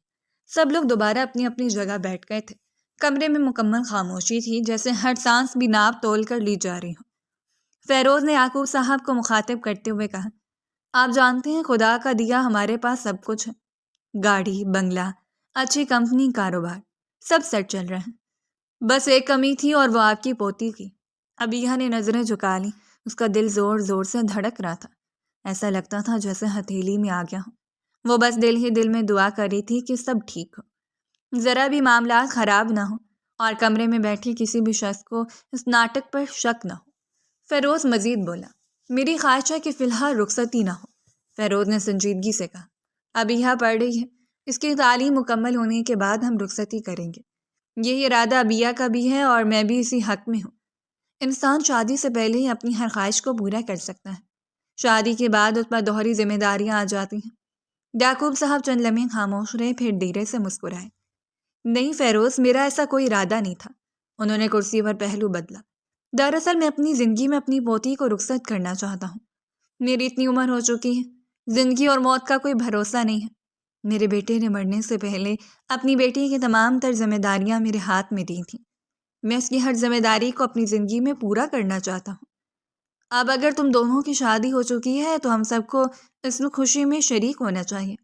سب لوگ دوبارہ اپنی اپنی جگہ بیٹھ گئے تھے۔ کمرے میں مکمل خاموشی تھی، جیسے ہر سانس بھی ناپ تول کر لی جا رہی ہو۔ فیروز نے یعقوب صاحب کو مخاطب کرتے ہوئے کہا، آپ جانتے ہیں خدا کا دیا ہمارے پاس سب کچھ ہے، گاڑی، بنگلہ، اچھی کمپنی، کاروبار، سب سیٹ چل رہے ہیں۔ بس ایک کمی تھی اور وہ آپ کی پوتی کی۔ ابیہا نے نظریں جھکا لیں، اس کا دل زور زور سے دھڑک رہا تھا، ایسا لگتا تھا جیسے ہتھیلی میں آ گیا ہو۔ وہ بس دل ہی دل میں دعا کر رہی تھی کہ سب ٹھیک ہو، ذرا بھی معاملات خراب نہ ہو اور کمرے میں بیٹھی کسی بھی شخص کو اس ناٹک پر شک نہ ہو۔ فیروز مزید بولا، میری خواہش ہے کہ فی الحال رخصتی نہ ہو۔ فیروز نے سنجیدگی سے کہا، ابیہا پڑھ رہی ہے، اس کی تعلیم مکمل ہونے کے بعد ہم رخصتی کریں گے۔ یہی ارادہ ابیہا کا بھی ہے اور میں بھی اسی حق میں ہوں۔ انسان شادی سے پہلے ہی اپنی ہر خواہش کو پورا کر سکتا ہے، شادی کے بعد اس پر دوہری ذمہ داریاں آ جاتی ہیں۔ یعقوب صاحب چند لمحے خاموش رہے، پھر دھیرے سے مسکرائے۔ نہیں فیروز، میرا ایسا کوئی ارادہ نہیں تھا۔ انہوں نے کرسی پر پہلو بدلا۔ دراصل میں اپنی زندگی میں اپنی پوتی کو رخصت کرنا چاہتا ہوں۔ میری اتنی عمر ہو چکی ہے، زندگی اور موت کا کوئی بھروسہ نہیں ہے۔ میرے بیٹے نے مرنے سے پہلے اپنی بیٹی کی تمام تر ذمہ داریاں میرے ہاتھ میں دی تھیں۔ میں اس کی ہر ذمہ داری کو اپنی زندگی میں پورا کرنا چاہتا ہوں۔ اب اگر تم دونوں کی شادی ہو چکی ہے تو ہم سب کو اس میں خوشی میں شریک ہونا چاہیے۔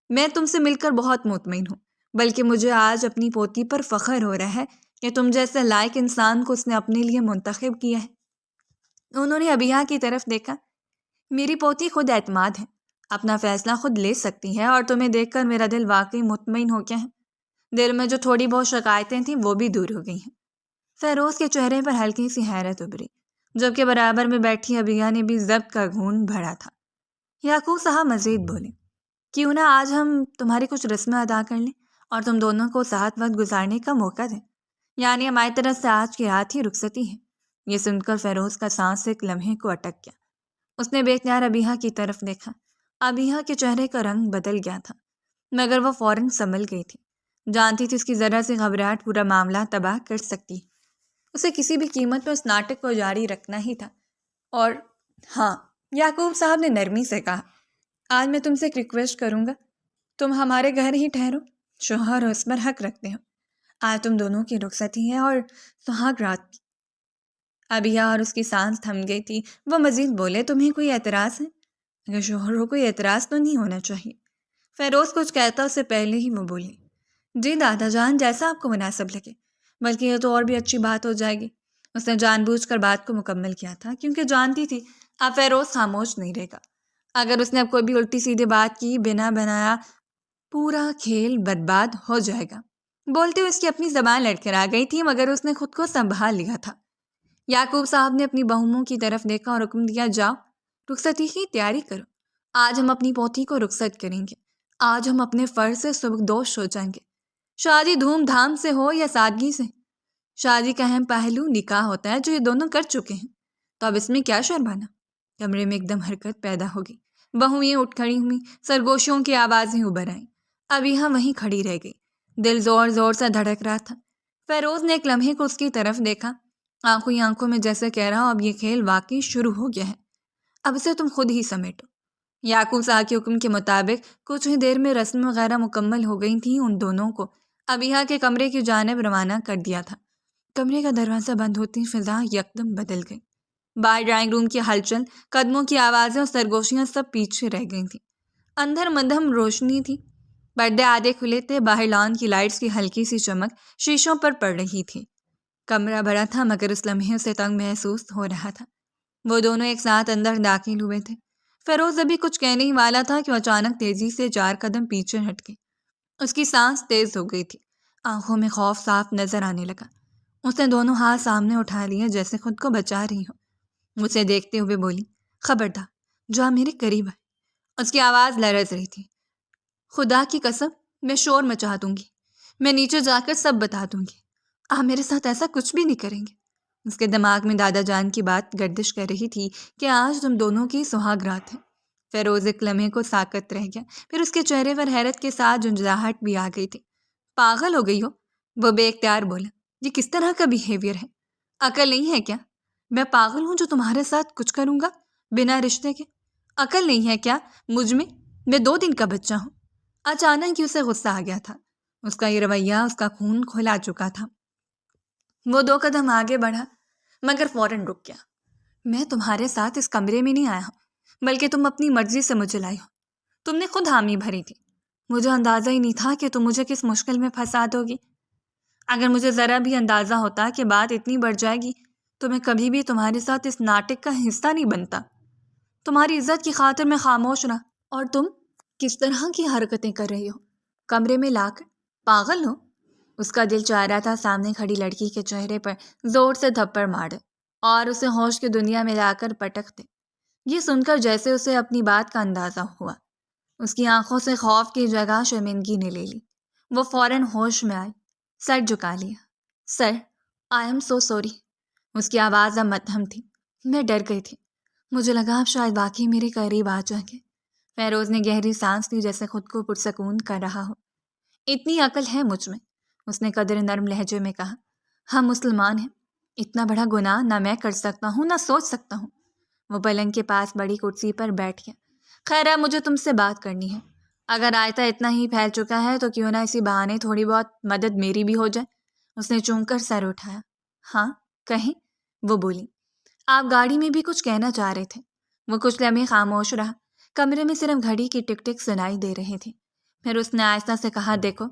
میں تم سے مل کر بہت مطمئن ہوں، بلکہ مجھے آج اپنی پوتی پر فخر ہو رہا ہے کہ تم جیسے لائق انسان کو اس نے اپنے لیے منتخب کیا ہے۔ انہوں نے ابیہ کی طرف دیکھا۔ میری پوتی خود اعتماد ہے، اپنا فیصلہ خود لے سکتی ہے، اور تمہیں دیکھ کر میرا دل واقعی مطمئن ہو گیا ہے۔ دل میں جو تھوڑی بہت شکایتیں تھیں وہ بھی دور ہو گئی ہیں۔ فیروز کے چہرے پر ہلکی سی حیرت ابھری، جبکہ برابر میں بیٹھی ابیہ نے بھی ضبط کا گھونٹ بھرا تھا۔ یعقوب صاحب مزید بولے، کیوں نہ آج ہم تمہاری کچھ رسمیں ادا کر لیں اور تم دونوں کو ساتھ وقت گزارنے کا موقع دیں، یعنی ہماری طرف سے آج کی رات ہی رخصتی ہے۔ یہ سن کر فیروز کا سانس ایک لمحے کو اٹک گیا۔ اس نے بے اختیار ابیہ کی طرف دیکھا۔ ابیہ کے چہرے کا رنگ بدل گیا تھا، مگر وہ فوراً سنبھل گئی تھی۔ جانتی تھی اس کی ذرا سی گھبراہٹ پورا معاملہ تباہ کر سکتی۔ اسے کسی بھی قیمت پر اس ناٹک کو جاری رکھنا ہی تھا۔ اور ہاں، یعقوب صاحب نے نرمی سے کہا، آج میں تم سے ایک ریکویسٹ کروں گا۔ تم ہمارے گھر ہی ٹھہرو، شوہر اس پر حق رکھتے ہو۔ آج تم دونوں کی رخصتی ہے اور سہاگ رات کی۔ ابیہ اور اس کی سانس تھم گئی تھی۔ وہ مزید بولے، تمہیں کوئی اعتراض ہے؟ اگر شوہر ہو کوئی اعتراض تو نہیں ہونا چاہیے۔ فیروز کچھ کہتا اس سے پہلے ہی وہ بولی، جی دادا جان، جیسا آپ کو مناسب لگے، بلکہ یہ تو اور بھی اچھی بات ہو جائے گی۔ اس نے جان بوجھ کر بات کو مکمل کیا تھا، کیونکہ جانتی تھی اب فیروز خاموش نہیں رہے گا۔ اگر اس نے اب کوئی بھی الٹی سیدھی بات کی، بنا بنایا پورا کھیل برباد ہو جائے گا۔ بولتے ہوئے اس کی اپنی زبان لڑکھڑا گئی تھی، مگر اس نے خود کو سنبھال لیا تھا۔ یعقوب صاحب نے اپنی بہوؤں کی طرف دیکھا اور حکم دیا، جاؤ رخصتی کی تیاری کرو۔ آج ہم اپنی پوتی کو رخصت کریں گے۔ آج ہم اپنے فرض سے سبکدوش ہو جائیں گے، شادی دھوم دھام سے ہو یا سادگی سے۔ شادی کا اہم پہلو نکاح ہوتا ہے، جو یہ دونوں کر چکے ہیں، تو اب اس میں کیا شرمانا۔ کمرے میں ایک دم حرکت پیدا ہوگی۔ بہوئیں اٹھ کھڑی ہوئیں، سرگوشیوں کی آوازیں ابھر آئیں۔ ابیہ وہیں کھڑی رہ گئی، دل زور زور سے دھڑک رہا تھا۔ فیروز نے ایک لمحے کو اس کی طرف دیکھا، آنکھوں ہی آنکھوں میں جیسے کہہ رہا ہوں، اب یہ کھیل واقعی شروع ہو گیا ہے، اب اسے تم خود ہی سمیٹو۔ یعقوب صاحب کے حکم کے مطابق کچھ ہی دیر میں رسم وغیرہ مکمل ہو گئی تھیں۔ ان دونوں کو ابیہ کے کمرے کی جانب روانہ کر دیا تھا۔ کمرے کا دروازہ بند ہوتی فضا یکدم بدل گئی۔ باہر ڈرائنگ روم کی ہلچل، قدموں کی آوازیں اور سرگوشیاں سب پیچھے رہ گئی تھیں۔ اندر مدھم روشنی تھی، پردے آدھے کھلے تھے، باہر لان کی لائٹس کی ہلکی سی چمک شیشوں پر پڑ رہی تھی۔ کمرہ بڑا تھا، مگر اس لمحے سے تنگ محسوس ہو رہا تھا۔ وہ دونوں ایک ساتھ اندر داخل ہوئے تھے۔ فیروز ابھی کچھ کہنے ہی والا تھا کہ وہ اچانک تیزی سے 4 قدم پیچھے ہٹ گئی۔ اس کی سانس تیز ہو گئی تھی، آنکھوں میں خوف صاف نظر آنے لگا۔ اس نے دونوں ہاتھ سامنے اٹھا لیے جیسے خود کو بچا رہی ہو۔ اسے دیکھتے ہوئے بولی، خبردار جو آپ میرے قریب آئے۔ اس کی آواز لرز رہی تھی۔ خدا کی قسم، میں شور مچا دوں گی، میں نیچے جا کر سب بتا دوں گی۔ آپ میرے ساتھ ایسا کچھ بھی نہیں کریں گے۔ اس کے دماغ میں دادا جان کی بات گردش کر رہی تھی کہ آج تم دونوں کی سہاگ رات ہے۔ فیروز ایک لمحے کو ساکت رہ گیا، پھر اس کے چہرے پر حیرت کے ساتھ جھنجھلاہٹ بھی آ گئی تھی۔ پاگل ہو گئی ہو؟ وہ بے اختیار بولا، یہ کس طرح کا بیہیویئر ہے؟ عقل نہیں ہے کیا؟ میں پاگل ہوں جو تمہارے ساتھ کچھ کروں گا بنا رشتے کے؟ عقل نہیں ہے کیا مجھ میں 2 دن کا بچہ ہوں۔ اچانک ہی اسے غصہ آ گیا تھا۔ اس کا یہ رویہ اس کا خون کھولا چکا تھا۔ وہ 2 قدم آگے بڑھا، مگر فوراً رک گیا۔ میں تمہارے ساتھ اس کمرے میں نہیں آیا ہوں، بلکہ تم اپنی مرضی سے مجھے لائی ہو۔ تم نے خود حامی بھری تھی۔ مجھے اندازہ ہی نہیں تھا کہ تم مجھے کس مشکل میں پھنسا دو گی۔ اگر مجھے ذرا بھی اندازہ ہوتا کہ بات اتنی بڑھ جائے گی تو میں کبھی بھی تمہارے ساتھ اس ناٹک کا حصہ نہیں بنتا۔ تمہاری عزت کی خاطر میں خاموش رہا، اور تم کس طرح کی حرکتیں کر رہی ہو کمرے میں لا کر؟ پاگل ہو؟ اس کا دل چاہ رہا تھا سامنے کھڑی لڑکی کے چہرے پر زور سے تھپڑ مارے اور اسے ہوش کی دنیا میں لا کر پٹک دے۔ یہ سن کر جیسے اسے اپنی بات کا اندازہ ہوا، اس کی آنکھوں سے خوف کی جگہ شرمندگی نے لے لی۔ وہ فوراً ہوش میں آئی، سر جھکا لیا۔ سر، آئی ایم سو سوری۔ اس کی آواز اب مدھم تھی۔ میں ڈر گئی تھی، مجھے لگا آپ شاید واقعی میرے قریب آ جائیں گے۔ فیروز نے گہری سانس لی جیسے خود کو پرسکون کر رہا ہو۔ اتنی عقل ہے مجھ میں، اس نے قدر نرم لہجے میں کہا۔ ہم مسلمان ہیں، اتنا بڑا گناہ نہ میں کر سکتا ہوں نہ سوچ سکتا ہوں۔ وہ پلنگ کے پاس بڑی کرسی پر بیٹھ گیا۔ خیر ہے، مجھے تم سے بات کرنی ہے۔ اگر آیتہ اتنا ہی پھیل چکا ہے تو کیوں نہ اسی بہانے تھوڑی بہت مدد میری بھی ہو جائے۔ اس نے چونک کر سر اٹھایا۔ ہاں کہیں، وہ بولی۔ آپ گاڑی میں بھی کچھ کہنا چاہ رہے تھے۔ وہ کچھ لمحے خاموش رہا۔ کمرے میں صرف گھڑی کی ٹک ٹک سنائی دے رہے تھے۔ پھر اس نے آہستہ سے کہا، دیکھو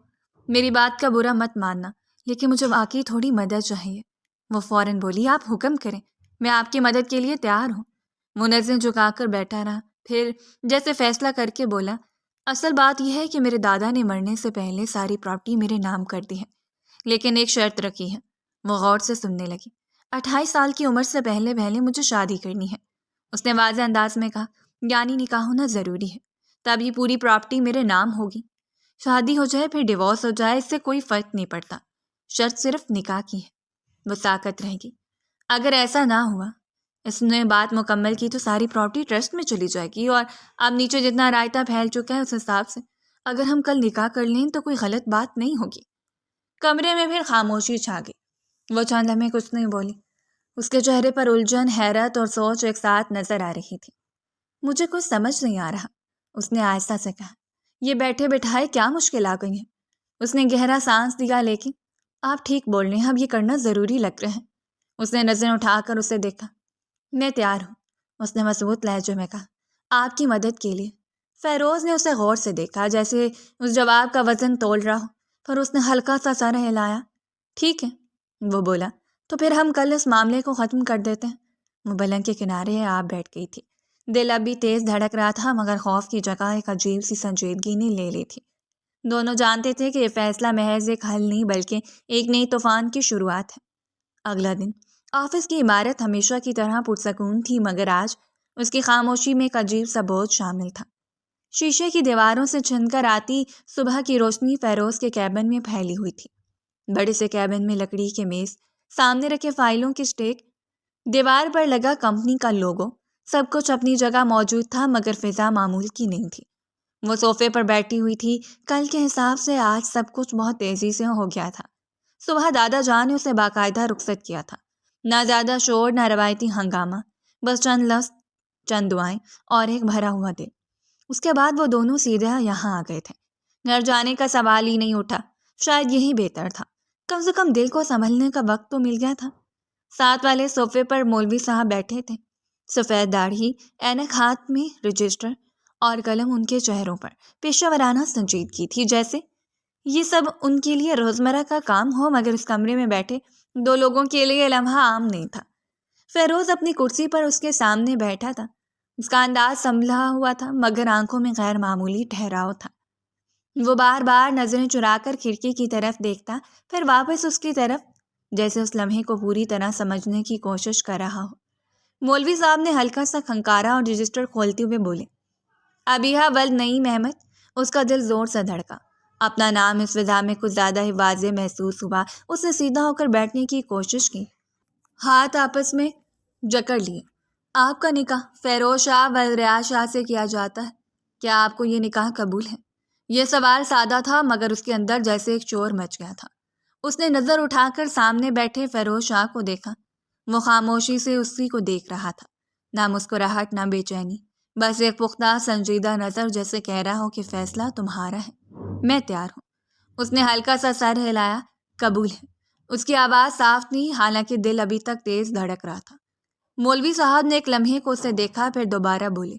میری بات کا برا مت ماننا، لیکن مجھے واقعی تھوڑی مدد چاہیے۔ وہ فوراً بولی، آپ حکم کریں، میں آپ کی مدد کے لیے تیار ہوں۔ منظم جھکا کر بیٹھا رہا، پھر جیسے فیصلہ کر کے بولا، اصل بات یہ ہے کہ میرے دادا نے مرنے سے پہلے ساری پراپرٹی میرے نام کر دی ہے، لیکن ایک شرط رکھی ہے۔ وہ غور سے سننے لگی۔ 28 سال کی عمر سے پہلے مجھے شادی کرنی ہے۔ اس نے واضح انداز میں کہا، یعنی نکاح ہونا ضروری ہے، تب یہ پوری پراپرٹی میرے نام ہوگی۔ شادی ہو جائے پھر ڈیورس ہو جائے، اس سے کوئی فرق نہیں پڑتا، شرط صرف نکاح کی ہے، وہ ساکت رہ گئی۔ اگر ایسا نہ ہوا، اس نے بات مکمل کی، تو ساری پراپرٹی ٹرسٹ میں چلی جائے گی، اور اب نیچے جتنا رائتہ پھیل چکا ہے اس حساب سے اگر ہم کل نکاح کر لیں تو کوئی غلط بات نہیں ہوگی۔ کمرے میں پھر خاموشی چھا گئی۔ وہ چند لمحے کچھ نہیں بولی۔ اس کے چہرے پر الجھن، حیرت اور سوچ ایک ساتھ نظر آ رہی تھی۔ مجھے کچھ سمجھ نہیں آ رہا، اس نے آہستہ سے کہا۔ یہ بیٹھے بٹھائے کیا مشکل آ گئی ہے؟ اس نے گہرا سانس لیا، لیکن آپ ٹھیک بول رہے ہیں، اب یہ کرنا ضروری لگ رہا ہے۔ اس نے نظر اٹھا کر اسے دیکھا۔ میں تیار ہوں، اس نے مضبوط لہجے میں کہا، آپ کی مدد کے لیے۔ فیروز نے اسے غور سے دیکھا، جیسے اس جواب کا وزن تول رہا ہو، پر اس نے ہلکا سا سر ہلایا۔ ٹھیک ہے، وہ بولا، تو پھر ہم کل اس معاملے کو ختم کر دیتے ہیں۔ وہ پلنگ کے کنارے آپ بیٹھ گئی تھی۔ دل اب بھی تیز دھڑک رہا تھا، مگر خوف کی جگہ ایک عجیب سی سنجیدگی نے لے لی تھی۔ دونوں جانتے تھے کہ یہ فیصلہ محض ایک حل نہیں بلکہ ایک نئی طوفان کی شروعات ہے۔ اگلا دن آفس کی عمارت ہمیشہ کی طرح پرسکون تھی، مگر آج اس کی خاموشی میں ایک عجیب سا بوجھ شامل تھا۔ شیشے کی دیواروں سے چھن کر آتی صبح کی روشنی فیروز کے کیبن میں پھیلی ہوئی تھی۔ بڑے سے کیبن میں لکڑی کے میز، سامنے رکھے فائلوں کے اسٹیک، دیوار پر لگا کمپنی کا لوگو، سب کچھ اپنی جگہ موجود تھا، مگر فضا معمول کی نہیں تھی۔ وہ صوفے پر بیٹھی ہوئی تھی۔ کل کے حساب سے آج سب کچھ بہت تیزی سے ہو گیا تھا۔ صبح دادا جان نے اسے باقاعدہ رخصت کیا تھا۔ نہ زیادہ شور، نہ روایتی ہنگامہ، بس چند لفظ، چند دعائیں اور ایک بھرا ہوا دل۔ اس کے بعد وہ دونوں سیدھا یہاں آ گئے تھے۔ گھر جانے کا سوال ہی نہیں اٹھا، شاید یہی بہتر تھا، کم سے کم دل کو سنبھلنے کا وقت تو مل گیا تھا۔ ساتھ والے صوفے پر مولوی صاحب بیٹھے تھے، سفید داڑھی، اینک ہاتھ میں، رجسٹر اور قلم ان کے چہروں پر پیشہ ورانہ سنجیدگی تھی، جیسے یہ سب ان کے لیے روزمرہ کا کام ہو، مگر اس کمرے میں بیٹھے دو لوگوں کے لیے لمحہ عام نہیں تھا۔ فیروز اپنی کرسی پر اس کے سامنے بیٹھا تھا۔ اس کا انداز سنبھلا ہوا تھا، مگر آنکھوں میں غیر معمولی ٹھہراؤ تھا۔ وہ بار بار نظریں چرا کر کھڑکی کی طرف دیکھتا، پھر واپس اس کی طرف، جیسے اس لمحے کو پوری طرح سمجھنے کی کوشش کر رہا ہو۔ مولوی صاحب نے ہلکا سا کھنکارا اور رجسٹر کھولتے ہوئے بولے، ابیہا ولد نعیم احمد۔ اس کا دل زور سے دھڑکا۔ اپنا نام اس فضا میں کچھ زیادہ ہی واضح محسوس ہوا۔ اس نے سیدھا ہو کر بیٹھنے کی کوشش کی، ہاتھ آپس میں جکڑ لیے۔ آپ کا نکاح فیروز شاہ ولد ریاض شاہ سے کیا جاتا ہے، کیا آپ کو یہ نکاح قبول ہے؟ یہ سوال سادہ تھا، مگر اس کے اندر جیسے ایک شور مچ گیا تھا۔ اس نے نظر اٹھا کر سامنے بیٹھے فیروز شاہ کو دیکھا۔ وہ خاموشی سے اسی کو دیکھ رہا تھا، نہ مسکراہٹ، نہ بے چینی، بس ایک پختہ سنجیدہ نظر، جیسے کہہ رہا ہو کہ فیصلہ تمہارا ہے، میں تیار ہوں۔ اس نے ہلکا سا سر ہلایا، قبول ہے۔ اس کی آواز صاف تھی، حالانکہ دل ابھی تک تیز دھڑک رہا تھا۔ مولوی صاحب نے ایک لمحے کو اسے دیکھا، پھر دوبارہ بولے،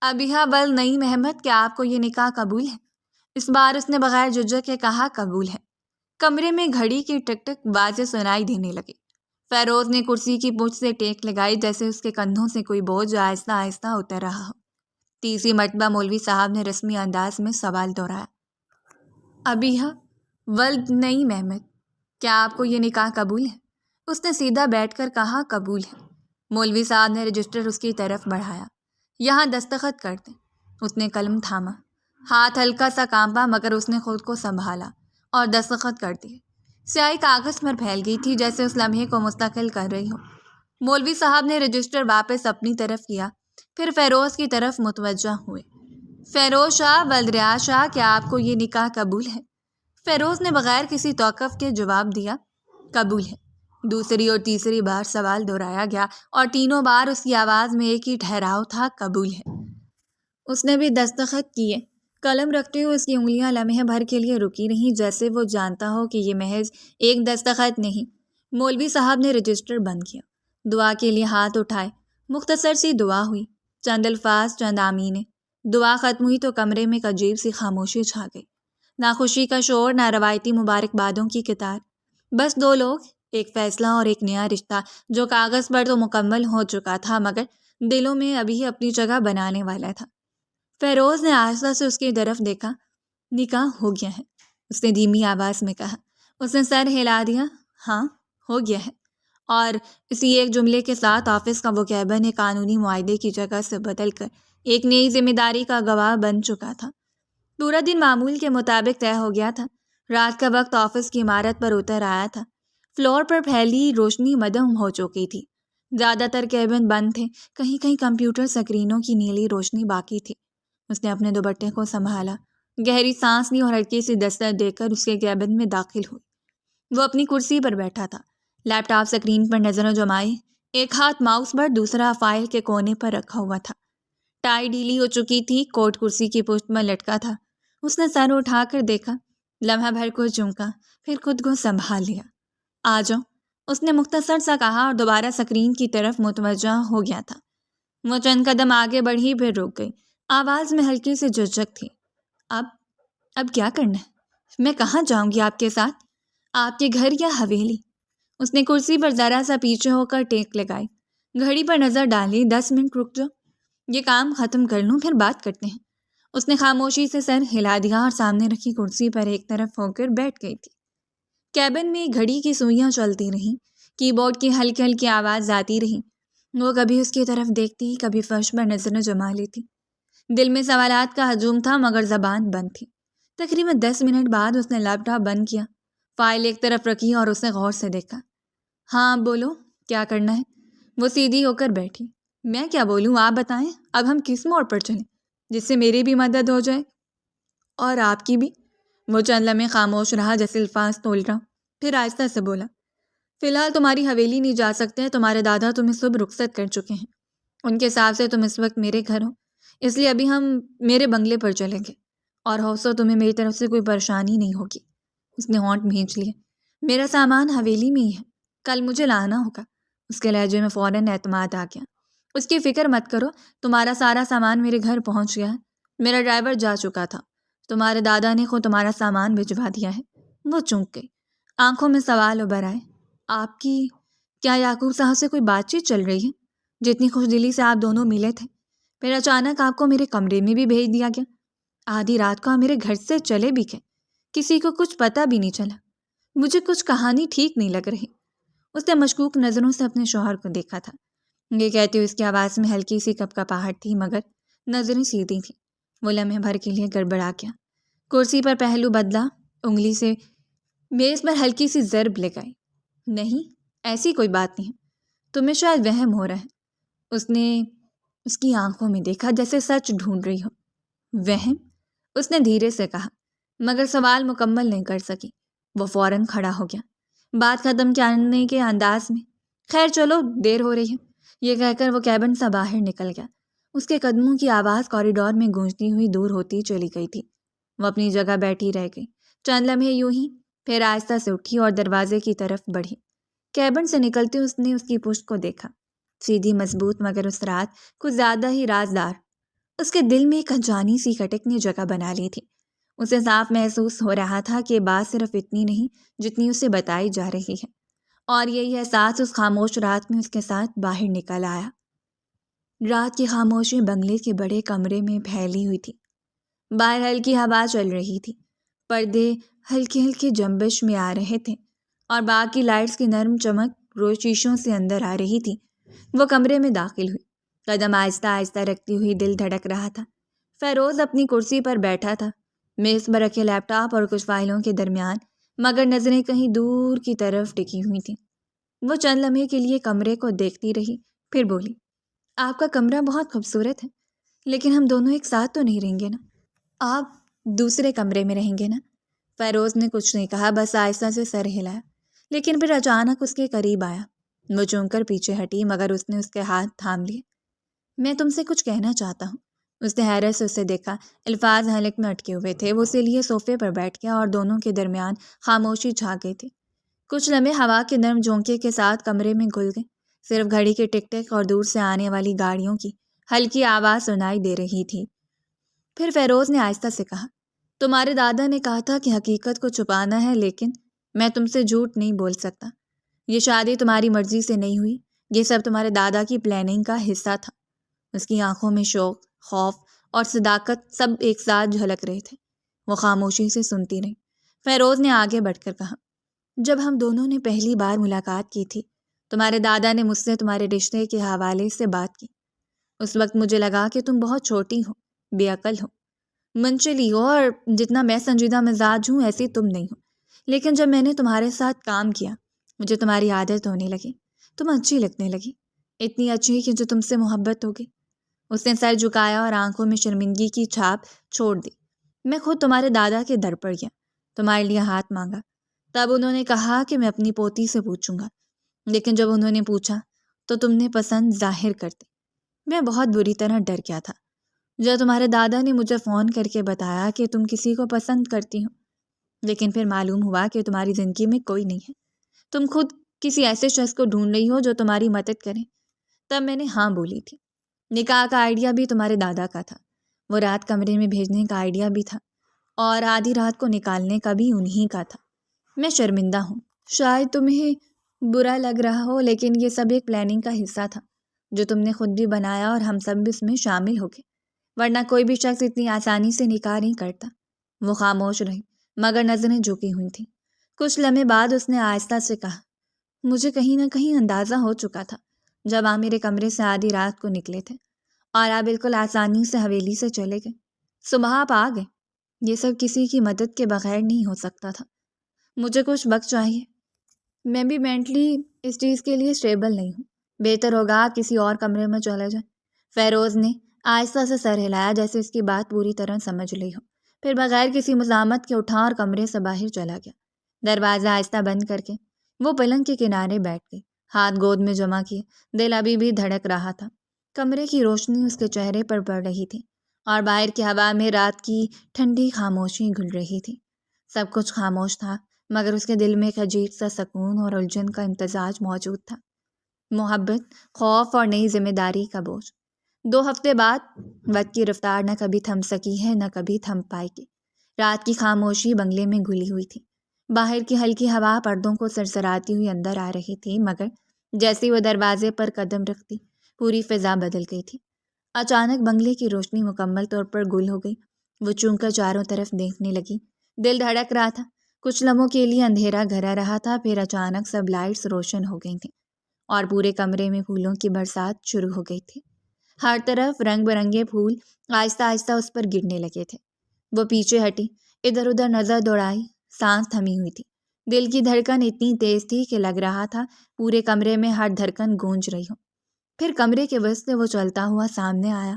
ابیہا ولد نعیم احمد، کیا آپ کو یہ نکاح قبول ہے؟ اس بار اس نے بغیر جھجک کے کہا، قبول ہے۔ کمرے میں گھڑی کی ٹک ٹک واضح سنائی دینے لگی۔ فیروز نے کرسی کی پشت سے ٹیک لگائی، جیسے اس کے کندھوں سے کوئی بوجھ آہستہ آہستہ اتر رہا ہو۔ تیسری مرتبہ مولوی صاحب نے رسمی انداز میں سوال دہرایا، ابیہا ولد نعیم احمد، کیا آپ کو یہ نکاح قبول ہے؟ اس نے سیدھا بیٹھ کر کہا، قبول ہے۔ مولوی صاحب نے رجسٹر اس کی طرف بڑھایا، یہاں دستخط کر دیں۔ اس نے قلم تھاما، ہاتھ ہلکا سا کانپا، مگر اس نے خود کو سنبھالا اور دستخط کر دیے۔ سیاہی کاغذ پر پھیل گئی تھی، جیسے اس لمحے کو مستقل کر رہی ہو۔ مولوی صاحب نے رجسٹر واپس اپنی طرف کیا، پھر فیروز کی طرف متوجہ ہوئے۔ فیروز شاہ بلدریاز شاہ، کیا آپ کو یہ نکاح قبول ہے؟ فیروز نے بغیر کسی توقف کے جواب دیا، قبول ہے۔ دوسری اور تیسری بار سوال دہرایا گیا اور تینوں بار اس کی آواز میں ایک ہی ٹھہراؤ تھا، قبول ہے۔ اس نے بھی دستخط کیے۔ قلم رکھتے ہوئے اس کی انگلیاں لمحے بھر کے لیے رکی رہیں، جیسے وہ جانتا ہو کہ یہ محض ایک دستخط نہیں۔ مولوی صاحب نے رجسٹر بند کیا، دعا کے لیے ہاتھ اٹھائے۔ مختصر سی دعا ہوئی، چند الفاظ، چند آمینیں۔ دعا ختم ہوئی تو کمرے میں ایک عجیب سی خاموشی چھا گئی، نہ خوشی کا شور، نہ روایتی مبارکبادوں کی قطار، بس دو لوگ، ایک فیصلہ اور ایک نیا رشتہ جو کاغذ پر تو مکمل ہو چکا تھا مگر دلوں میں ابھی اپنی جگہ بنانے والا تھا۔ فیروز نے آہستہ سے اس کی طرف دیکھا۔ نکاح ہو گیا ہے، اس نے دھیمی آواز میں کہا۔ اس نے سر ہلا دیا، ہاں ہو گیا ہے، اور اسی ایک جملے کے ساتھ آفس کا وہ کیبن ایک قانونی معاہدے کی جگہ سے بدل کر ایک نئی ذمہ داری کا گواہ بن چکا تھا۔ پورا دن معمول کے مطابق طے ہو گیا تھا۔ رات کا وقت آفس کی عمارت پر اتر آیا تھا۔ فلور پر پھیلی روشنی مدھم ہو چکی تھی۔ زیادہ تر کیبن بند تھے، کہیں کہیں کمپیوٹر سکرینوں کی نیلی روشنی باقی تھی۔ اس نے اپنے دوپٹے کو سنبھالا، گہری سانس لی اور ہلکی سی دستک دے کر اس کے کیبن میں داخل ہوئی۔ وہ اپنی کرسی پر بیٹھا تھا، لیپ ٹاپ سکرین پر نظریں جمائے، ایک ہاتھ ماؤس پر، دوسرا فائل کے کونے پر رکھا ہوا تھا۔ ٹائی ڈھیلی ہو چکی تھی، کوٹ کرسی کی پشت میں لٹکا تھا۔ اس نے سر اٹھا کر دیکھا، لمحہ بھر کو چونکا، پھر خود کو سنبھال لیا۔ آ جاؤ، اس نے مختصر سا کہا اور دوبارہ سکرین کی طرف متوجہ ہو گیا تھا۔ وہ چند قدم آگے بڑھی، پھر رک گئی۔ آواز میں ہلکی سی جھجک تھی۔ اب کیا کرنا ہے؟ میں کہاں جاؤں گی آپ کے ساتھ؟ آپ کے گھر یا حویلی؟ اس نے کرسی پر ذرا سا پیچھے ہو کر ٹیک لگائی، گھڑی پر نظر ڈالی۔ 10 منٹ رک جاؤ، یہ کام ختم کر لوں، پھر بات کرتے ہیں۔ اس نے خاموشی سے سر ہلا دیا اور سامنے رکھی کرسی پر ایک طرف ہو کر بیٹھ گئی تھی۔ کیبن میں گھڑی کی سوئیاں چلتی رہیں، کی بورڈ کی ہلکی ہلکی آواز آتی رہی۔ وہ کبھی اس کی طرف دیکھتی، کبھی فرش پر نظریں جما لیتی۔ دل میں سوالات کا ہجوم تھا مگر زبان بند تھی۔ تقریباً 10 منٹ بعد اس نے لیپ ٹاپ بند کیا، فائل ایک طرف رکھی اور اسے غور سے دیکھا۔ ہاں بولو، کیا کرنا ہے؟ وہ سیدھی ہو کر بیٹھی۔ میں کیا بولوں، آپ بتائیں، اب ہم کس موڑ پر چلیں جس سے میری بھی مدد ہو جائے اور آپ کی بھی؟ وہ چند لمحے خاموش رہا، جیسے الفاظ تول رہا، پھر آہستہ سے بولا، فی الحال تمہاری حویلی نہیں جا سکتے، تمہارے دادا تمہیں صبح رخصت کر چکے ہیں، ان کے حساب سے تم اس وقت میرے گھر ہو، اس لیے ابھی ہم میرے بنگلے پر چلیں گے، اور ہوسو تمہیں میری طرف سے کوئی پریشانی نہیں ہوگی۔ اس نے ہونٹ بھینچ لیے۔ میرا سامان حویلی میں ہی ہے، کل مجھے لانا ہوگا۔ اس کے لہجے میں فوراً اعتماد آ گیا۔ اس کی فکر مت کرو، تمہارا سارا سامان میرے گھر پہنچ گیا ہے، میرا ڈرائیور جا چکا تھا، تمہارے دادا نے خود تمہارا سامان بھجوا دیا ہے۔ وہ چونک گئی، آنکھوں میں سوال ابھر آئے۔ آپ کی کیا یعقوب صاحب سے کوئی بات چیت چل رہی ہے؟ جتنی خوش دلی سے آپ دونوں ملے تھے، پھر اچانک آپ کو میرے کمرے میں بھی بھیج دیا گیا، آدھی رات کو آپ میرے گھر سے چلے بھی گئے، کسی کو کچھ پتہ بھی نہیں چلا۔ مجھے کچھ کہانی ٹھیک نہیں لگ رہی۔ اس نے مشکوک نظروں سے اپنے شوہر کو دیکھا تھا۔ یہ کہتے ہوئے اس کی آواز میں ہلکی سی کپکپاہٹ تھی مگر نظریں سیدھی تھیں۔ وہ لمحے بھر کے لیے گڑبڑا گیا، کرسی پر پہلو بدلا، انگلی سے میز پر ہلکی سی ضرب لگائی۔ نہیں، ایسی کوئی بات نہیں، تمہیں شاید وہم ہو رہا ہے۔ اس نے اس کی آنکھوں میں دیکھا، جیسے سچ ڈھونڈ رہی ہو۔ وہم؟ اس نے دھیرے سے کہا، مگر سوال مکمل نہیں کر سکی۔ وہ فوراً کھڑا ہو گیا، بات ختم کرنے کے انداز میں۔ خیر چلو، دیر ہو رہی ہے۔ یہ کہہ کر وہ کیبن سے باہر نکل گیا۔ اس کے قدموں کی آواز کوریڈور میں گونجتی ہوئی دور ہوتی چلی گئی تھی۔ وہ اپنی جگہ بیٹھی رہ گئی، چند لمحے یوں ہی، پھر آہستہ سے اٹھی اور دروازے کی طرف بڑھی۔ کیبن سے نکلتے اس نے اس کی پشت کو دیکھا، سیدھی مضبوط مگر اس رات کچھ زیادہ ہی رازدار۔ اس کے دل میں ایک انجانی سی کھٹک نے جگہ بنا لی تھی۔ اسے صاف محسوس ہو رہا تھا کہ بات صرف اتنی نہیں جتنی اسے بتائی جا رہی ہے، اور یہی احساس اس خاموش رات میں اس کے ساتھ باہر نکل آیا۔ رات کی خاموشی بنگلے کے بڑے کمرے میں پھیلی ہوئی تھی۔ باہر ہلکی ہوا چل رہی تھی، پردے ہلکی ہلکی جنبش میں آ رہے تھے اور باقی لائٹس کی نرم چمک روز شیشوں سے اندر آ رہی تھی۔ وہ کمرے میں داخل ہوئی، قدم آہستہ آہستہ رکھتی ہوئی، دل دھڑک رہا تھا۔ فیروز اپنی کرسی پر بیٹھا تھا، میز پر رکھے لیپ ٹاپ اور کچھ فائلوں کے درمیان، مگر نظریں کہیں دور کی طرف ٹکی ہوئی تھیں۔ وہ چند لمحے کے لیے کمرے کو دیکھتی رہی، پھر بولی، آپ کا کمرہ بہت خوبصورت ہے، لیکن ہم دونوں ایک ساتھ تو نہیں رہیں گے نا؟ آپ دوسرے کمرے میں رہیں گے نا؟ فیروز نے کچھ نہیں کہا، بس آہستہ سے سر ہلایا، لیکن پھر اچانک اس کے قریب آیا۔ وہ چونک کر پیچھے ہٹی، مگر اس نے اس کے ہاتھ تھام لیے۔ میں تم سے کچھ کہنا چاہتا ہوں۔ اس نے حیرت سے اسے دیکھا، الفاظ حلق میں اٹکے ہوئے تھے۔ وہ اسے لیے صوفے پر بیٹھ گیا اور دونوں کے درمیان خاموشی چھا گئی تھی۔ کچھ لمحے ہوا کے نرم جھونکے کے ساتھ کمرے میں گھل گئے۔ صرف گھڑی کے ٹک ٹک اور دور سے آنے والی گاڑیوں کی ہلکی آواز سنائی دے رہی تھی۔ پھر فیروز نے آہستہ سے کہا، تمہارے دادا نے کہا تھا کہ حقیقت کو چھپانا ہے، لیکن میں تم سے جھوٹ نہیں بول سکتا۔ یہ شادی تمہاری مرضی سے نہیں ہوئی، یہ سب تمہارے دادا کی پلاننگ کا حصہ تھا۔ اس کی آنکھوں میں شوق، خوف اور صداقت سب ایک ساتھ جھلک رہے تھے۔ وہ خاموشی سے سنتی رہی۔ فیروز نے آگے بڑھ کر کہا، جب ہم دونوں نے پہلی بار ملاقات کی تھی، تمہارے دادا نے مجھ سے تمہارے رشتے کے حوالے سے بات کی۔ اس وقت مجھے لگا کہ تم بہت چھوٹی ہو، بے عقل ہو، منچلی ہو، اور جتنا میں سنجیدہ مزاج ہوں ایسی تم نہیں ہو۔ لیکن جب میں نے تمہارے ساتھ کام کیا، مجھے تمہاری عادت ہونے لگی، تم اچھی لگنے لگی، اتنی اچھی کہ جو تم سے محبت ہو گئی۔ اس نے سر جھکایا اور آنکھوں میں شرمندگی کی چھاپ چھوڑ دی۔ میں خود تمہارے دادا کے در پر گیا، تمہارے لیے ہاتھ مانگا۔ تب انہوں نے کہا کہ میں اپنی پوتی سے پوچھوں گا، لیکن جب انہوں نے پوچھا تو تم نے پسند ظاہر کر دی۔ میں بہت بری طرح ڈر گیا تھا جب تمہارے دادا نے مجھے فون کر کے بتایا کہ تم کسی کو پسند کرتی ہو، لیکن پھر معلوم ہوا کہ تمہاری زندگی میں کوئی نہیں ہے، تم خود کسی ایسے شخص کو ڈھونڈ رہی ہو جو تمہاری مدد کرے۔ تب میں نے ہاں بولی تھی۔ نکاح کا آئیڈیا بھی تمہارے دادا کا تھا، وہ رات کمرے میں بھیجنے کا آئیڈیا بھی تھا، اور آدھی رات کو نکالنے کا بھی انہی کا تھا۔ میں شرمندہ ہوں، شاید تمہیں برا لگ رہا ہو، لیکن یہ سب ایک پلاننگ کا حصہ تھا جو تم نے خود بھی بنایا، اور ہم سب اس میں شامل ہو گئے، ورنہ کوئی بھی شخص اتنی آسانی سے نکاح نہیں کرتا۔ وہ خاموش رہی، مگر نظریں جھکی ہوئی تھیں۔ کچھ لمحے بعد اس نے آہستہ سے کہا، مجھے کہیں نہ کہیں اندازہ ہو چکا تھا جب آپ میرے کمرے سے آدھی رات کو نکلے تھے، اور آپ بالکل آسانی سے حویلی سے چلے گئے۔ صبح آپ آ گئے۔ یہ سب کسی کی مدد کے بغیر نہیں ہو سکتا تھا۔ مجھے کچھ وقت چاہیے، میں بھی مینٹلی اس چیز کے لیے اسٹیبل نہیں ہوں۔ بہتر ہوگا آپ کسی اور کمرے میں چلے جائیں۔ فیروز نے آہستہ سے سر ہلایا، جیسے اس کی بات پوری طرح سمجھ لی ہو، پھر بغیر کسی مزاحمت کے اٹھا اور کمرے سے باہر چلا گیا۔ دروازہ آہستہ بند کر کے وہ پلنگ کے کنارے بیٹھ گئی، ہاتھ گود میں جمع کیے، دل ابھی بھی دھڑک رہا تھا۔ کمرے کی روشنی اس کے چہرے پر پڑ رہی تھی، اور باہر کی ہوا میں رات کی ٹھنڈی خاموشی گھل رہی تھی۔ سب کچھ خاموش تھا، مگر اس کے دل میں ایک عجیب سا سکون اور الجھن کا امتزاج موجود تھا، محبت، خوف اور نئی ذمہ داری کا بوجھ۔ 2 ہفتے بعد وقت کی رفتار نہ کبھی تھم سکی ہے، نہ کبھی تھم پائے گی۔ رات کی خاموشی بنگلے میں گھلی ہوئی تھی، باہر کی ہلکی ہوا پردوں کو سرسراتی ہوئی اندر آ رہی تھی، مگر جیسے وہ دروازے پر قدم رکھتی پوری فضا بدل گئی تھی۔ اچانک بنگلے کی روشنی مکمل طور پر گل ہو گئی۔ وہ چونک کر چاروں طرف دیکھنے لگی، دل دھڑک رہا تھا۔ کچھ لمحوں کے لیے اندھیرا گھرا رہا تھا، پھر اچانک سب لائٹس روشن ہو گئی تھیں، اور پورے کمرے میں پھولوں کی برسات شروع ہو گئی تھی۔ ہر طرف رنگ برنگے پھول آہستہ آہستہ اس پر گرنے لگے تھے۔ وہ پیچھے ہٹی، ادھر ادھر نظر دوڑائی، سانس تھمی ہوئی تھی۔ دل کی دھڑکن اتنی تیز تھی کہ لگ رہا تھا پورے کمرے میں ہر دھڑکن گونج رہی ہو۔ پھر کمرے کے وسط سے وہ چلتا ہوا سامنے آیا،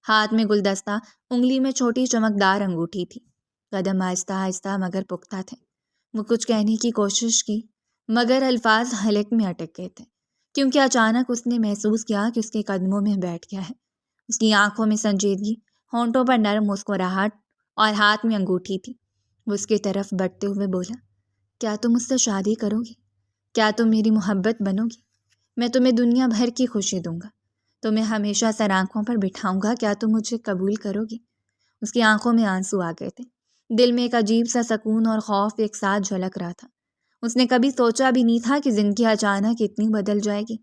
ہاتھ میں گلدستہ، انگلی میں چھوٹی چمکدار انگوٹھی تھی۔ قدم آہستہ آہستہ مگر پختہ تھے۔ وہ کچھ کہنے کی کوشش کی، مگر الفاظ حلق میں اٹک گئے تھے، کیونکہ اچانک اس نے محسوس کیا کہ اس کے قدموں میں بیٹھ گیا ہے۔ اس کی آنکھوں میں سنجیدگی، ہونٹوں پر نرم مسکراہٹ، اور ہاتھ میں انگوٹھی تھی۔ وہ اس کی طرف بڑھتے ہوئے بولا، کیا تم مجھ سے شادی کرو گی؟ کیا تم میری محبت بنو گی؟ میں تمہیں دنیا بھر کی خوشی دوں گا، تمہیں ہمیشہ سر آنکھوں پر بٹھاؤں گا، کیا تم مجھے قبول کرو گی؟ اس کی آنکھوں میں آنسو آ گئے تھے، دل میں ایک عجیب سا سکون اور خوف ایک ساتھ جھلک رہا تھا۔ اس نے کبھی سوچا بھی نہیں تھا کہ زندگی اچانک اتنی بدل جائے گی،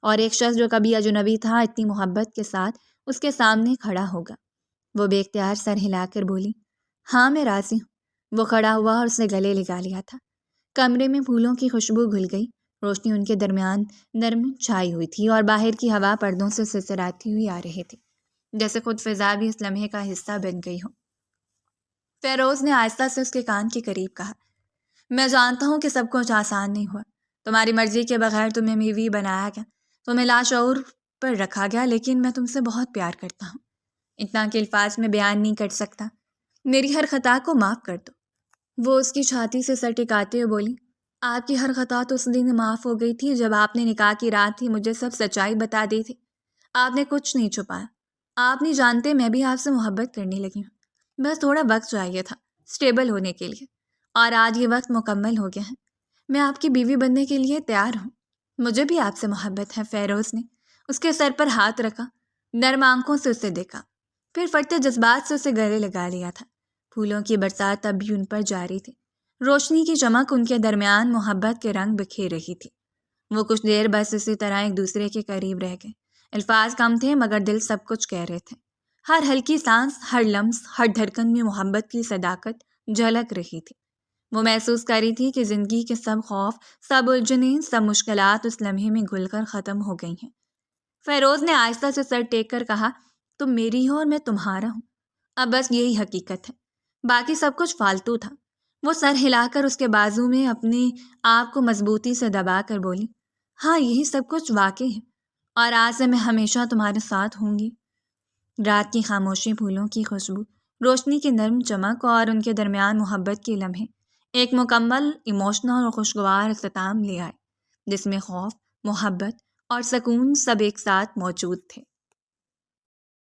اور ایک شخص جو کبھی اجنبی تھا اتنی محبت کے ساتھ اس کے سامنے کھڑا ہوگا۔ وہ بے اختیار سر ہلا کر بولی، ہاں میں راضی ہوں۔ وہ کھڑا ہوا اور اسے گلے لگا لیا تھا۔ کمرے میں پھولوں کی خوشبو گھل گئی، روشنی ان کے درمیان نرم چھائی ہوئی تھی، اور باہر کی ہوا پردوں سے سرسراتی ہوئی آ رہی تھی، جیسے خود فضا بھی اس لمحے کا حصہ بن گئی ہو۔ فیروز نے آہستہ سے اس کے کان کے قریب کہا، میں جانتا ہوں کہ سب کچھ آسان نہیں ہوا، تمہاری مرضی کے بغیر تمہیں بیوی بنایا گیا، تمہیں لاشعور پر رکھا گیا، لیکن میں تم سے بہت پیار کرتا ہوں۔ اتنا کہ الفاظ میں بیان نہیں کر سکتا۔ میری ہر خطا کو معاف کر دو۔ وہ اس کی چھاتی سے سر ٹکاتے ہوئے بولی، آپ کی ہر خطا تو اس دن معاف ہو گئی تھی جب آپ نے نکاح کی رات ہی مجھے سب سچائی بتا دی تھی۔ آپ نے کچھ نہیں چھپایا۔ آپ نہیں جانتے میں بھی آپ سے محبت کرنے لگی ہوں، بس تھوڑا وقت چاہیے تھا اسٹیبل ہونے کے لیے، اور آج یہ وقت مکمل ہو گیا ہے۔ میں آپ کی بیوی بننے کے لیے تیار ہوں۔ مجھے بھی آپ سے محبت ہے۔ فیروز نے اس کے سر پر ہاتھ رکھا، نرم آنکھوں سے اسے دیکھا، پھر پھٹتے جذبات سے اسے گلے لگا لیا تھا۔ پھولوں کی برسات اب بھی ان پر جاری تھی، روشنی کی چمک ان کے درمیان محبت کے رنگ بکھیر رہی تھی۔ وہ کچھ دیر بس اسی طرح ایک دوسرے کے قریب رہ گئے۔ الفاظ کم تھے مگر دل سب کچھ کہہ رہے تھے۔ ہر ہلکی سانس، ہر لمس، ہر دھڑکن میں محبت کی صداقت جھلک رہی تھی۔ وہ محسوس کر رہی تھی کہ زندگی کے سب خوف، سب الجھنیں، سب مشکلات اس لمحے میں گھل کر ختم ہو گئی ہیں۔ فیروز نے آہستہ سے سر ٹیک کر کہا، تم میری ہو اور میں تمہارا ہوں۔ اب بس یہی حقیقت ہے، باقی سب کچھ فالتو تھا۔ وہ سر ہلا کر اس کے بازو میں اپنے آپ کو مضبوطی سے دبا کر بولی، ہاں یہی سب کچھ واقعی ہے، اور آج سے میں ہمیشہ تمہارے ساتھ ہوں گی۔ رات کی خاموشی، پھولوں کی خوشبو، روشنی کی نرم چمک اور ان کے درمیان محبت کے لمحے ایک مکمل ایموشنل اور خوشگوار اختتام لے آئے، جس میں خوف، محبت اور سکون سب ایک ساتھ موجود تھے۔